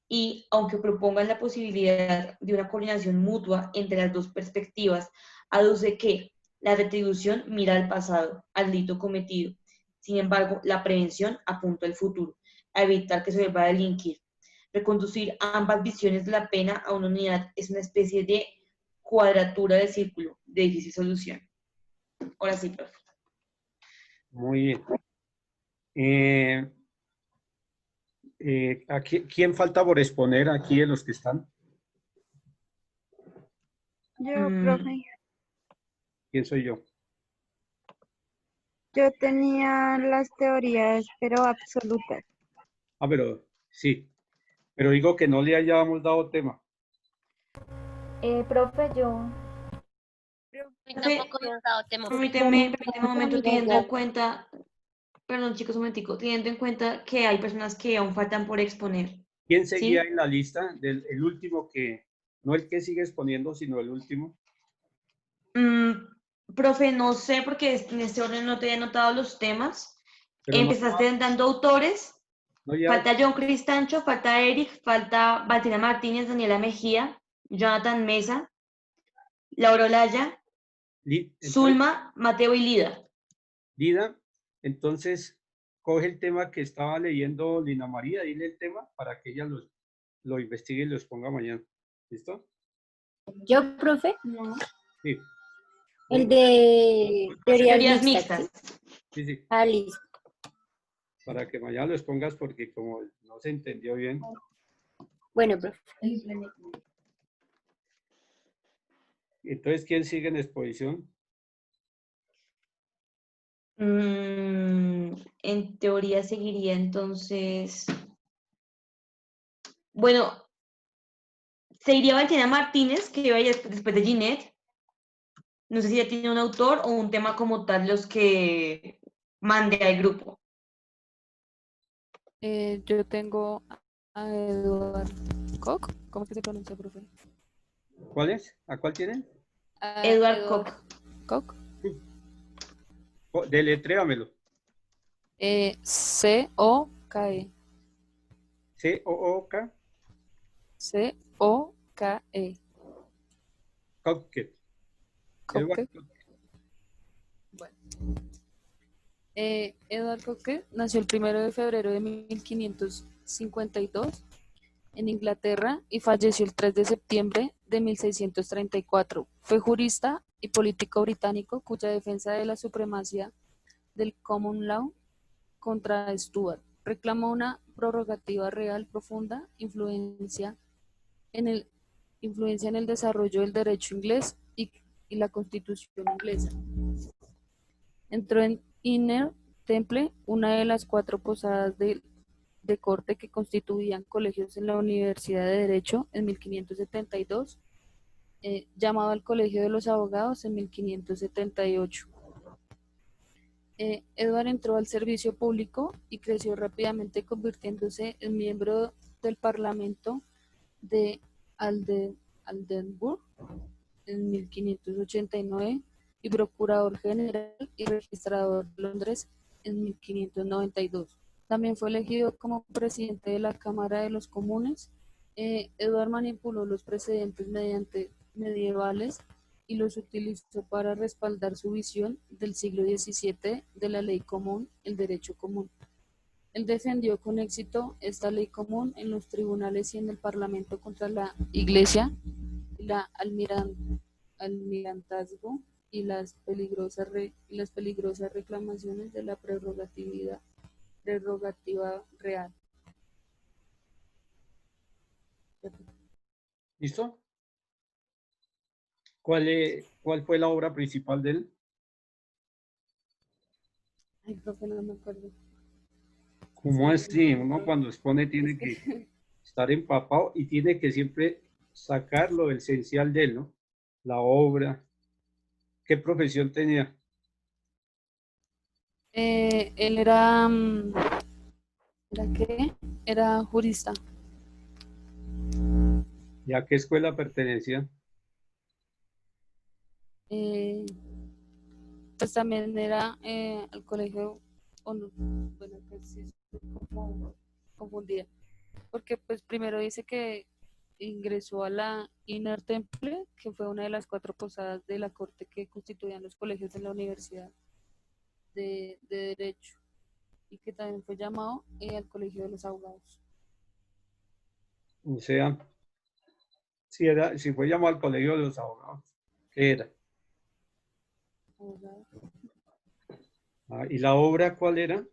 Y aunque propongan la posibilidad de una coordinación mutua entre las dos perspectivas, aduce que la retribución mira al pasado, al delito cometido. Sin embargo, la prevención apunta al futuro, a evitar que se vuelva a delinquir. Reconducir ambas visiones de la pena a una unidad es una especie de cuadratura del círculo de difícil solución. Ahora sí, profe.
Muy bien. ¿Quién falta por exponer aquí de los que están?
Yo, profe,
¿Quién soy yo?
yo tenía las teorías, pero absolutas.
Ah, pero sí. Pero digo que no le hayamos dado tema.
Profe, yo.
Tampoco me han dado tema.
Permíteme un momento, teniendo en cuenta, perdón chicos, un momentico, teniendo en cuenta que hay personas que aún faltan por exponer.
¿Quién seguía
¿Sí?
en la lista el último que, no el que sigue exponiendo, sino el último?
Profe, no sé porque en este orden no te he anotado los temas.
Pero no,
Empezaste dando autores.
no ya,
Falta John Cristancho, falta Eric, falta Valentina Martínez, Daniela Mejía, Jonathan Mesa, Laura Olaya,
entonces,
Zulma, Mateo y Lida.
Lida, entonces coge el tema que estaba leyendo Lina María, dile el tema para que ella lo investigue y lo exponga mañana. ¿Listo?
¿Yo, profe?
Sí.
El de
Teorías
mixtas.
mixtas.
Sí, sí.
Ah, listo.
Para que mañana lo expongas porque como no se entendió bien.
Bueno, profe.
Entonces, ¿quién sigue en exposición?
En teoría seguiría entonces. Bueno, seguiría Valentina Martínez, que iba después de Ginette. No sé si ya tiene un autor o un tema como tal los que mande al grupo.
Yo tengo a Edward Koch. ¿Cómo es que se pronuncia, profe?
¿Cuál es? ¿A cuál tienen?
Edward Koch.
Koch.
Deletréamelo.
C-O-K-E.
C-O-O-K.
C-O-K-E.
Cockett.
Bueno. Edward Koch nació el 1 de febrero de 1552 en Inglaterra y falleció el 3 de septiembre de 1634. Fue jurista y político británico cuya defensa de la supremacía del common law contra Stuart reclamó una prerrogativa real profunda, influencia en el desarrollo del derecho inglés y la constitución inglesa. Entró en Inner Temple, una de las 4 posadas de corte que constituían colegios en la Universidad de Derecho en 1572, llamado al Colegio de los Abogados en 1578. Edward entró al servicio público y creció rápidamente convirtiéndose en miembro del Parlamento de Aldenburg en 1589 y procurador general y registrador de Londres en 1592. También fue elegido como presidente de la Cámara de los Comunes. Edward manipuló los precedentes medievales y los utilizó para respaldar su visión del siglo XVII de la ley común, el derecho común. Él defendió con éxito esta ley común en los tribunales y en el Parlamento contra la Iglesia, la almirantazgo y las peligrosas reclamaciones de la prerrogativa real.
¿Listo? ¿Cuál fue la obra principal de él?
Ay, profe, no me acuerdo.
¿Cómo así? Uno cuando expone tiene que estar empapado y tiene que siempre sacar lo esencial de él, ¿no? La obra, ¿Qué profesión tenía?
Él era, ¿era qué? Era jurista.
¿Y a qué escuela pertenecía?
Pues también era al colegio, o no, bueno, pues sí, estoy como confundida, porque pues primero dice que ingresó a la Inner Temple, que fue una de las 4 posadas de la corte que constituían los colegios de la Universidad de Derecho, y que también fue llamado al Colegio de los Abogados.
O sea, si fue llamado al colegio de los abogados, ¿qué era? Ah, ¿y la obra cuál era?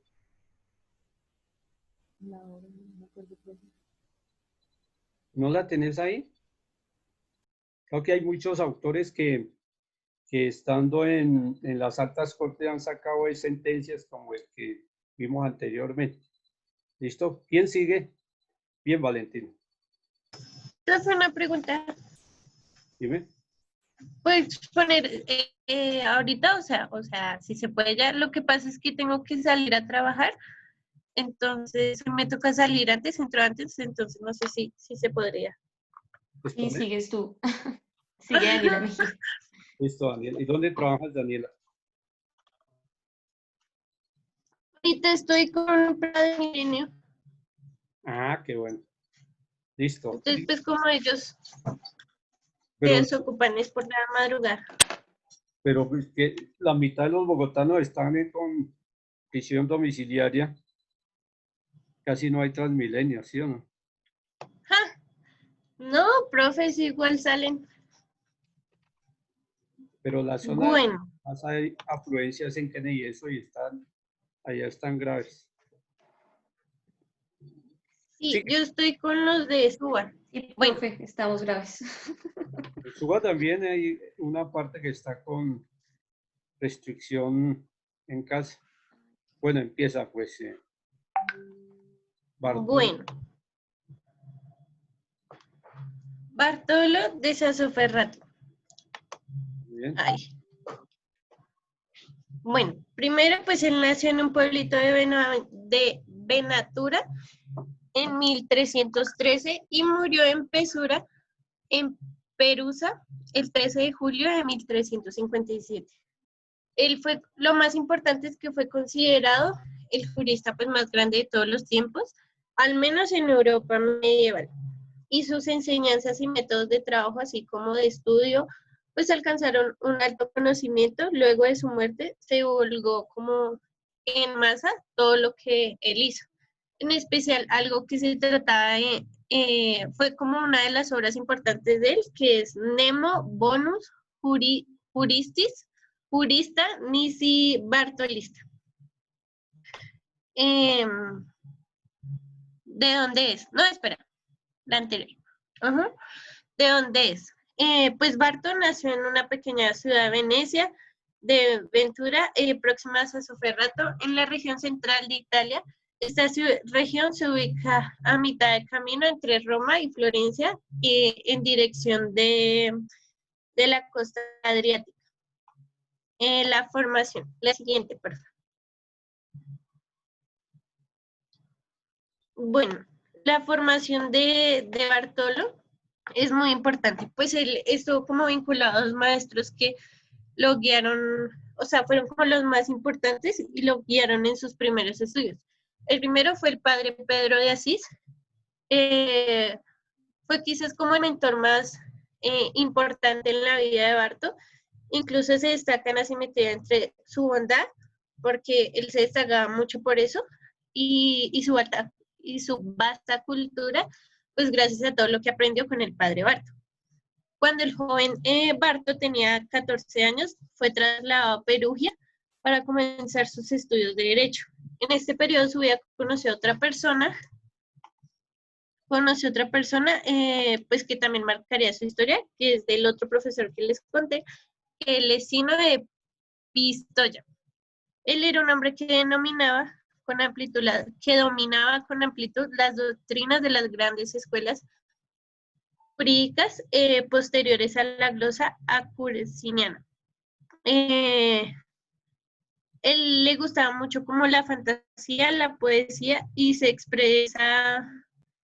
La obra, no me acuerdo, profe.
¿No la tenés ahí? Creo que hay muchos autores que estando en las altas cortes han sacado sentencias como el que vimos anteriormente. ¿Listo? ¿Quién sigue? Bien, Valentín.
Entonces, una pregunta.
Dime.
Puedes poner ahorita, o sea, si se puede ya. Lo que pasa es que tengo que salir a trabajar, entonces me toca salir antes, entro antes, entonces no sé si se podría.
Y sigues tú. Sigue Daniela Mejía.
Listo, Daniela. ¿Y dónde trabajas, Daniela?
Ahorita estoy con Prado de Milenio.
Ah, qué bueno. Listo.
Entonces, pues como ellos
Pero,
se desocupan es por la madrugada.
pero pues, que la mitad de los bogotanos están con prisión domiciliaria. Casi no hay Transmilenio, ¿sí o no?
¡Ja! No, profes, igual salen.
Pero la zona
Bueno.
más hay afluencias en Kennedy y eso y allá están graves.
Sí, yo estoy con los de Suba.
Y profe, estamos graves.
En Suba también hay una parte que está con restricción en casa. Bueno, empieza pues.
Bueno. Bartolo de Sassoferrato.
Bien.
Ay. Bueno, primero pues él nació en un pueblito de Venatura en 1313 y murió en Perusa, el 13 de julio de 1357. Él fue, lo más importante es que fue considerado el jurista pues más grande de todos los tiempos, al menos en Europa medieval. Y sus enseñanzas y métodos de trabajo, así como de estudio, pues alcanzaron un alto conocimiento. Luego de su muerte se divulgó como en masa todo lo que él hizo. En especial, algo que se trataba de, fue como una de las obras importantes de él, que es Nemo Bonus Jurista Nisi Bartolista. ¿De dónde es? No, espera, la anterior. ¿De dónde es? Pues Barto nació en una pequeña ciudad de Venecia, de Ventura, próxima a Sassoferrato, en la región central de Italia. Esta región se ubica a mitad de camino entre Roma y Florencia, en dirección de la costa adriática. La formación, la siguiente, por favor. Bueno, la formación de Bartolo es muy importante, pues él estuvo como vinculado a dos maestros que lo guiaron, o sea, fueron como los más importantes y lo guiaron en sus primeros estudios. El primero fue el padre Pedro de Asís, fue quizás como el mentor más importante en la vida de Barto, incluso se destaca en la simetría entre su bondad, porque él se destacaba mucho por eso, y su vasta cultura, pues gracias a todo lo que aprendió con el padre Barto. Cuando el joven Barto tenía 14 años, fue trasladado a Perugia para comenzar sus estudios de Derecho. En este periodo de su vida conoció a otra persona, pues que también marcaría su historia, que es del otro profesor que les conté, el Lesino de Pistoia. Él era un hombre que dominaba con amplitud las doctrinas de las grandes escuelas jurídicas posteriores a la glosa acurciniana. Él le gustaba mucho como la fantasía, la poesía y se expresa,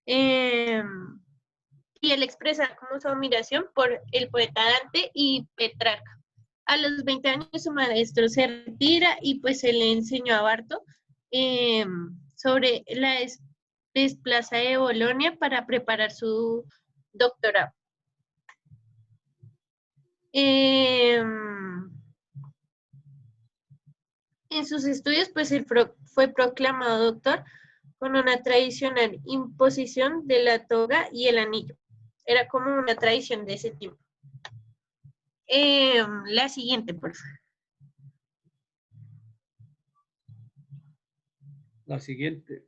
y él expresa como su admiración por el poeta Dante y Petrarca. A los 20 años su maestro se retira y pues él le enseñó a Barto sobre la desplaza de Bolonia para preparar su doctorado. En sus estudios, pues él fue proclamado doctor con una tradicional imposición de la toga y el anillo. Era como una tradición de ese tiempo. La siguiente, por favor.
La siguiente.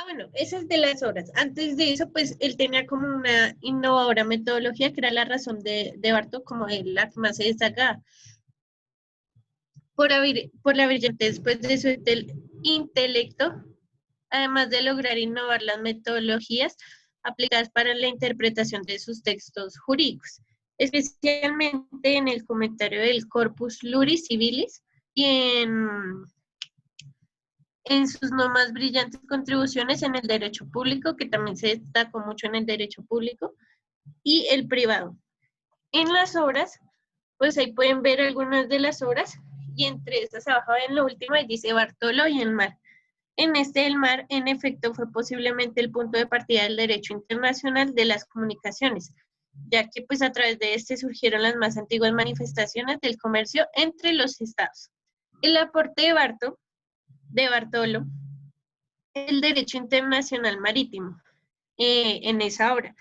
Bueno, esa es de las obras. Antes de eso, pues él tenía como una innovadora metodología que era la razón de Bartók como la que más se destacaba. Por la brillantez pues, de su intelecto, además de lograr innovar las metodologías aplicadas para la interpretación de sus textos jurídicos, especialmente en el comentario del Corpus Juris Civilis y en sus no más brillantes contribuciones en el derecho público, que también se destacó mucho en el derecho público, y el privado. En las obras, pues ahí pueden ver algunas de las obras, y entre estas abajo en lo último dice Bartolo y el mar. En el mar, en efecto, fue posiblemente el punto de partida del derecho internacional de las comunicaciones, ya que pues a través de este surgieron las más antiguas manifestaciones del comercio entre los estados. El aporte de Bartolo, el derecho internacional marítimo, en esa obra,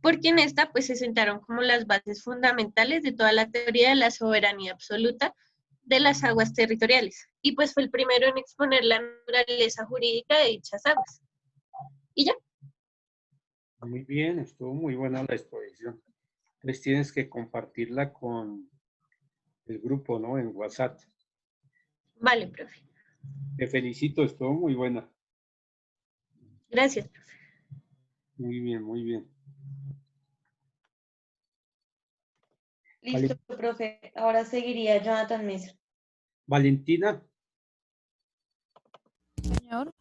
porque en esta pues se sentaron como las bases fundamentales de toda la teoría de la soberanía absoluta de las aguas territoriales, y pues fue el primero en exponer la naturaleza jurídica de dichas aguas. Y ya.
Muy bien, estuvo muy buena la exposición. Entonces tienes que compartirla con el grupo, ¿no? En WhatsApp.
Vale, profe.
Te felicito, estuvo muy buena.
Gracias, profe.
Muy bien, muy bien.
Listo, profe. Ahora seguiría Jonathan Mesa.
Valentina.
Señor.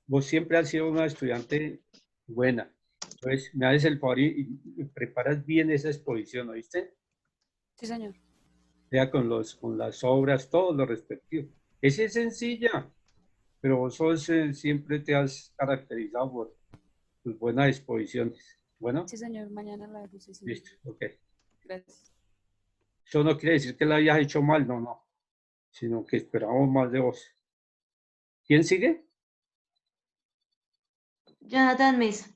Vos siempre has sido una estudiante buena. Entonces, me haces el favor y preparas bien esa exposición, ¿oíste?
Sí, señor.
Sea con las obras, todo lo respectivo. Esa es sencilla, pero vos siempre te has caracterizado por tus buenas exposiciones. Bueno.
Sí, señor. Mañana la hago. Sí,
listo, ok.
Gracias.
Eso no quiere decir que la hayas hecho mal, no. Sino que esperamos más de vos. ¿Quién sigue?
Jonathan Mesa.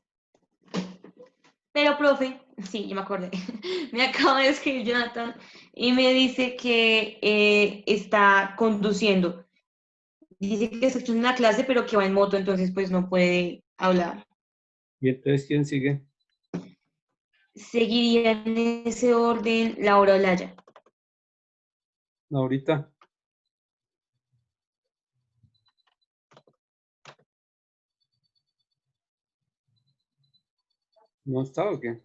Pero, profe, sí, yo me acordé. Me acaba de escribir Jonathan y me dice que está conduciendo. Dice que está escuchando una clase, pero que va en moto, entonces pues no puede hablar.
¿Y entonces quién sigue?
Seguiría en ese orden Laura Olaya.
Ahorita. ¿No está o qué?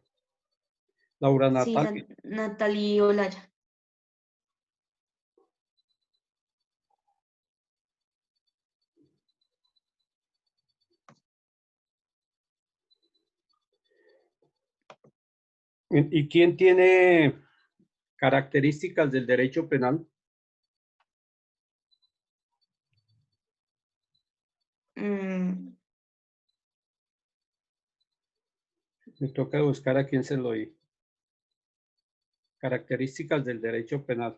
Laura Natalia.
Sí, Natalie Olaya.
¿Y quién tiene características del derecho penal? Me toca buscar a quién se lo di. Características del derecho penal.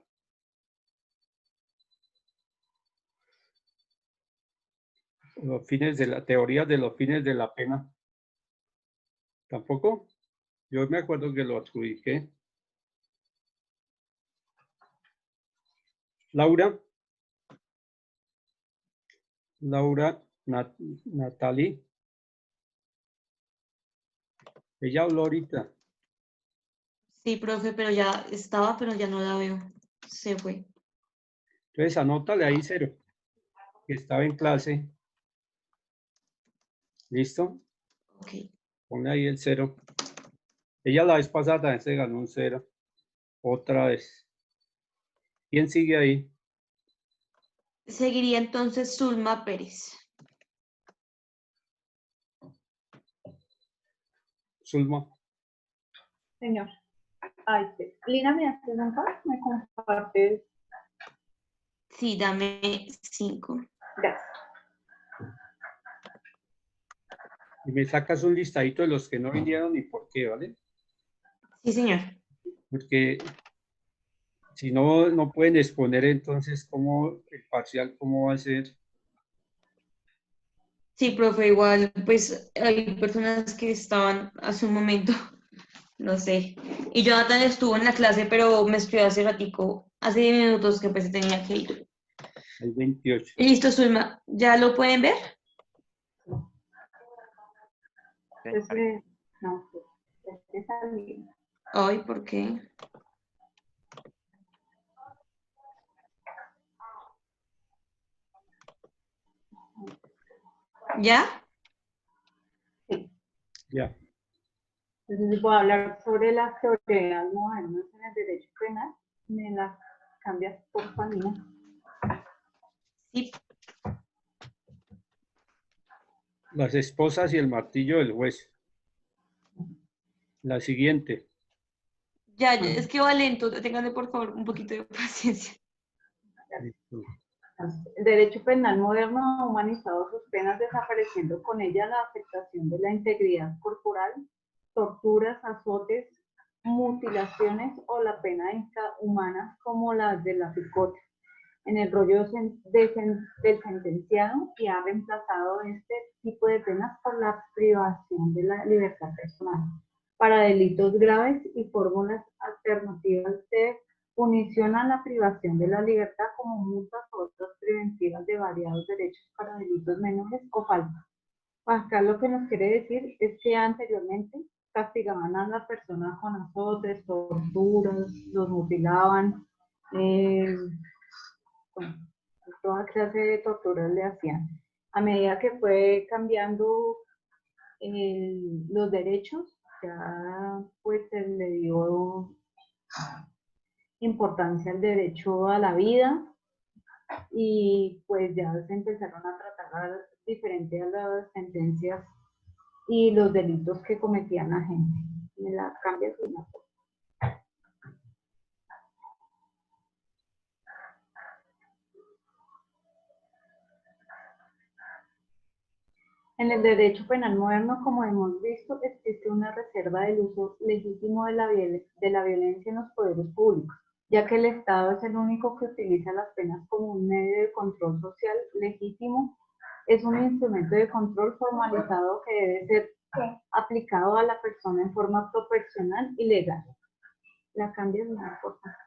Los fines de la teoría de los fines de la pena. ¿Tampoco? Yo me acuerdo que lo adjudiqué. Laura. Natalie. Ella habló ahorita.
Sí, profe, pero ya estaba, pero ya no la veo. Se fue.
Entonces anótale ahí 0, que estaba en clase. ¿Listo?
Ok.
Ponle ahí el 0. Ella la vez pasada también se ganó un 0. Otra vez. ¿Quién sigue ahí?
Seguiría entonces Zulma Pérez.
Zulma.
Señor. Ay, sí. Lina, ¿me haces un favor? ¿Me compartes?
Sí, dame 5.
Gracias.
Y me sacas un listadito de los que no vinieron y por qué, ¿vale?
Sí, señor.
Porque si no, no pueden exponer entonces cómo el parcial, cómo va a ser.
Sí, profe, igual, pues hay personas que estaban hace un momento, no sé. Y Jonathan estuvo en la clase, pero me escribió hace ratico, hace 10 minutos que pues se tenía que ir.
El 28.
Listo, Zulma, ¿ya lo pueden ver?
No, está bien.
Ay, ¿por qué? ¿Ya?
Ya.
Entonces voy a hablar sobre las teorías modernas en el derecho penal. ¿Me las cambias por favor?
Sí.
Las esposas y el martillo del juez. La siguiente.
Ya, es que va lento, ténganle por favor un poquito de paciencia.
El derecho penal moderno ha humanizado sus penas, desapareciendo con ella la afectación de la integridad corporal, torturas, azotes, mutilaciones o la pena inhumana como la de la picota en el rollo del sentenciado, y ha reemplazado este tipo de penas por la privación de la libertad personal para delitos graves y fórmulas alternativas de punición a la privación de la libertad como multas o otras preventivas de variados derechos para delitos menores o faltas. Acá lo que nos quiere decir es que anteriormente castigaban a las personas con azotes, torturas, los mutilaban, bueno, toda clase de torturas le hacían. A medida que fue cambiando los derechos, ya pues se le dio importancia al derecho a la vida y pues ya se empezaron a tratar diferente a las sentencias y los delitos que cometían la gente. Me la cambias una cosa. En el derecho penal moderno, como hemos visto, existe una reserva del uso legítimo de la violencia en los poderes públicos, ya que el Estado es el único que utiliza las penas como un medio de control social legítimo. Es un instrumento de control formalizado que debe ser aplicado a la persona en forma proporcional y legal. La cambias de una cosa.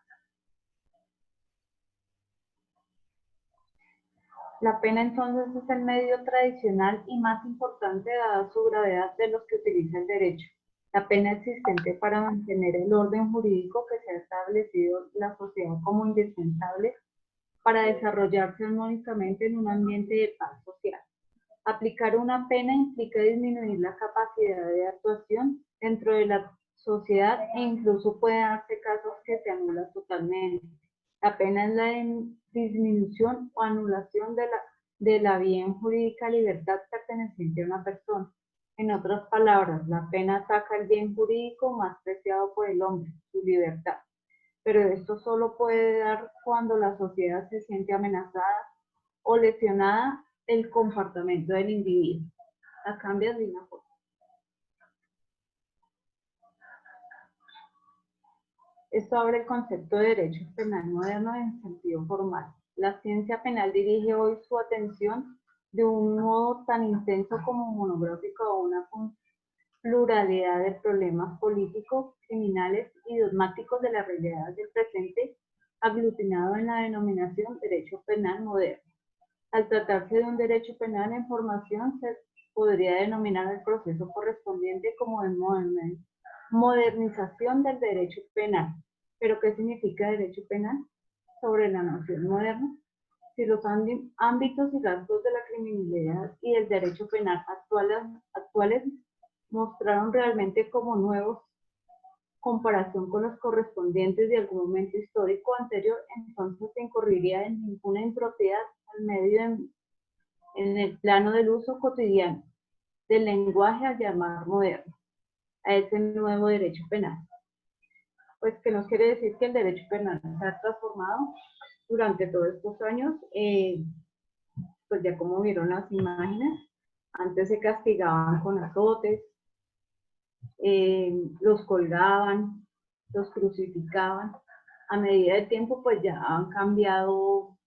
La pena entonces es el medio tradicional y más importante dada su gravedad de los que utiliza el derecho. La pena existente para mantener el orden jurídico que se ha establecido la sociedad como indispensable para desarrollarse armónicamente en un ambiente de paz social. Aplicar una pena implica disminuir la capacidad de actuación dentro de la sociedad e incluso puede darse casos que se anulan totalmente. La pena es la disminución o anulación de la bien jurídica libertad perteneciente a una persona. En otras palabras, la pena ataca el bien jurídico más preciado por el hombre, su libertad. Pero esto solo puede dar cuando la sociedad se siente amenazada o lesionada el comportamiento del individuo. La cambias de una forma. Esto abre el concepto de derecho penal moderno en sentido formal. La ciencia penal dirige hoy su atención de un modo tan intenso como monográfico a una pluralidad de problemas políticos, criminales y dogmáticos de la realidad del presente, aglutinado en la denominación derecho penal moderno. Al tratarse de un derecho penal en formación, se podría denominar el proceso correspondiente como de modernización del derecho penal. ¿Pero qué significa derecho penal? Sobre la noción moderna. Si los ámbitos y rasgos de la criminalidad y el derecho penal actuales mostraron realmente como nuevos comparación con los correspondientes de algún momento histórico anterior, entonces se incurriría en ninguna impropiedad al medio en el plano del uso cotidiano del lenguaje al llamar moderno a ese nuevo derecho penal. Pues que nos quiere decir que el derecho penal se ha transformado durante todos estos años, pues ya como vieron las imágenes, antes se castigaban con azotes, los colgaban, los crucificaban. A medida del tiempo pues ya han cambiado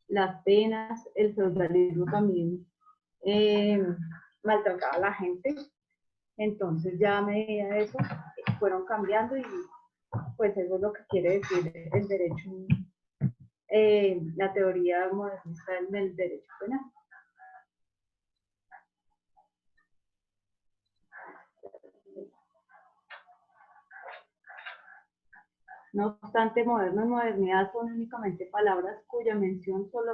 las penas, el feudalismo también maltrataba a la gente, entonces ya a medida de eso fueron cambiando y pues eso es lo que quiere decir el derecho, la teoría modernista del derecho penal. No obstante, moderno y modernidad son únicamente palabras cuya mención solo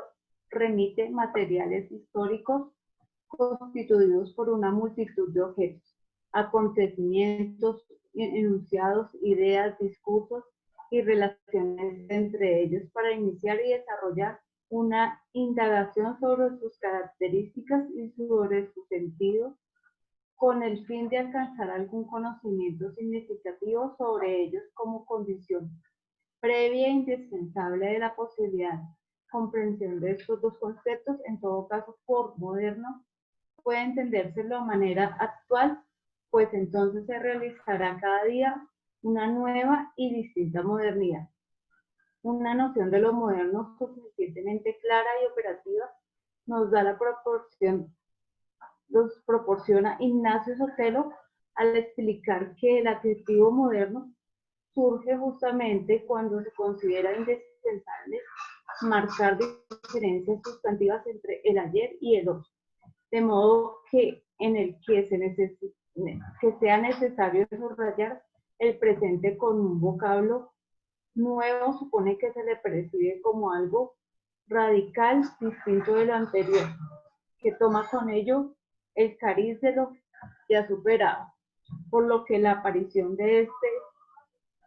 remite materiales históricos constituidos por una multitud de objetos, acontecimientos, enunciados, ideas, discursos y relaciones entre ellos para iniciar y desarrollar una indagación sobre sus características y sobre su sentido, con el fin de alcanzar algún conocimiento significativo sobre ellos como condición previa e indispensable de la posibilidad comprensión de estos dos conceptos. En todo caso, por moderno puede entenderse de manera actual, pues entonces se realizará cada día una nueva y distinta modernidad. Una noción de lo moderno suficientemente clara y operativa nos da los proporciona Ignacio Sotelo al explicar que el adjetivo moderno surge justamente cuando se considera indispensable marcar diferencias sustantivas entre el ayer y el hoy, de modo que en el que sea necesario subrayar el presente con un vocablo nuevo supone que se le percibe como algo radical distinto de lo anterior, que toma con ello el cariz de lo ya superado, por lo que la aparición de este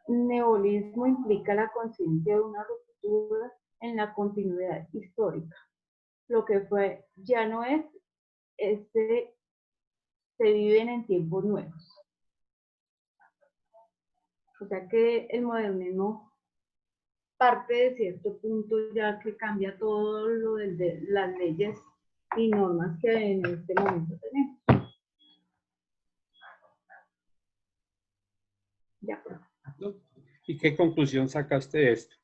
neolismo implica la conciencia de una ruptura en la continuidad histórica. Lo que fue ya no es, se viven en tiempos nuevos. O sea que el modernismo parte de cierto punto ya que cambia todo lo de las leyes y normas que en este momento tenemos. Ya.
¿Y qué conclusión sacaste de esto?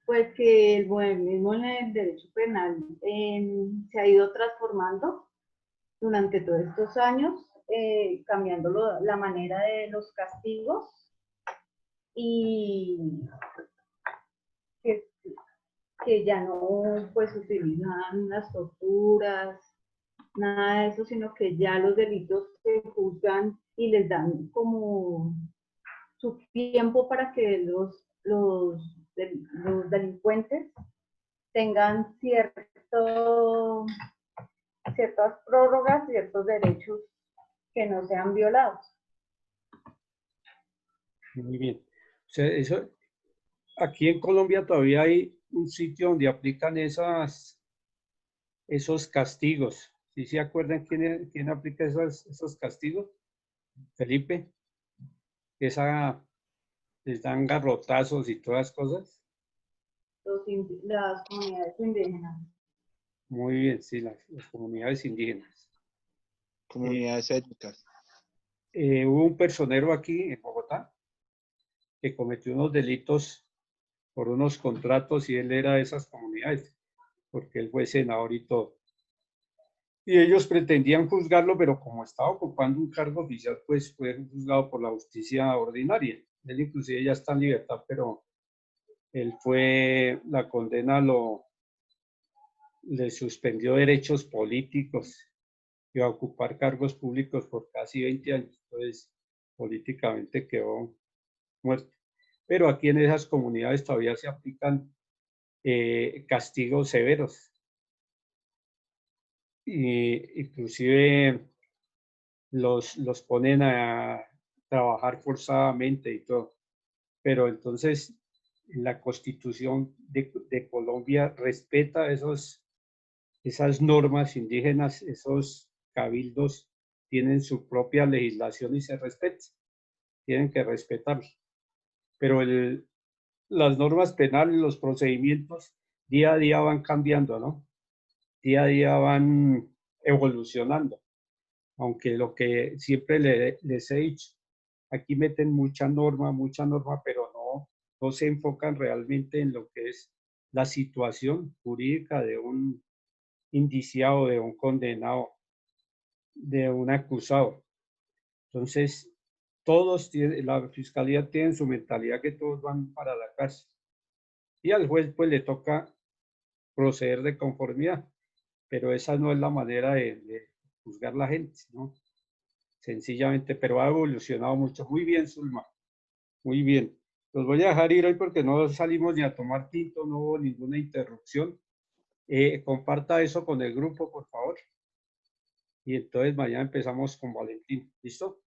Pues que el modernismo en el derecho penal se ha ido transformando durante todos estos años, cambiando la manera de los castigos y que ya no pues utilizan las torturas, nada de eso, sino que ya los delitos se juzgan y les dan como su tiempo para que los delincuentes tengan ciertas prórrogas, ciertos derechos que no sean violados.
Muy bien. O sea, eso, aquí en Colombia todavía hay un sitio donde aplican esos castigos. ¿Sí se acuerdan quién aplica esos castigos? Felipe. Les dan garrotazos y todas cosas.
Las comunidades indígenas.
Muy bien, sí, las comunidades indígenas.
Comunidades étnicas.
Hubo un personero aquí en Bogotá que cometió unos delitos por unos contratos y él era de esas comunidades, porque él fue senador y todo. Y ellos pretendían juzgarlo, pero como estaba ocupando un cargo oficial, pues fue juzgado por la justicia ordinaria. Él inclusive ya está en libertad, pero la condena le suspendió derechos políticos y a ocupar cargos públicos por casi 20 años. Entonces, políticamente quedó muerto. Pero aquí en esas comunidades todavía se aplican castigos severos. Y inclusive los ponen trabajar forzadamente y todo. Pero entonces la Constitución de Colombia respeta esas normas indígenas, esos cabildos tienen su propia legislación y se respeta, tienen que respetarlo. Pero las normas penales, los procedimientos, día a día van cambiando, ¿no? Día a día van evolucionando. Aunque lo que siempre les he dicho, aquí meten mucha norma, pero no se enfocan realmente en lo que es la situación jurídica de un indiciado, de un condenado, de un acusado. Entonces, todos tienen, la fiscalía tiene su mentalidad que todos van para la cárcel. Y al juez pues le toca proceder de conformidad, pero esa no es la manera de juzgar la gente, ¿no? Sencillamente, pero ha evolucionado mucho. Muy bien, Zulma, muy bien. Los voy a dejar ir hoy porque no salimos ni a tomar tinto, no hubo ninguna interrupción. Comparta eso con el grupo, por favor. Y entonces mañana empezamos con Valentín. ¿Listo?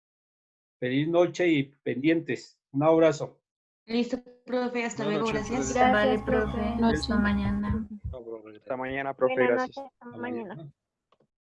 Feliz noche y pendientes. Un abrazo.
Listo, profe, hasta luego, gracias.
Vale, profe. Hasta mañana.
Hasta mañana, profe.
Buenas
Gracias.
noches, hasta mañana.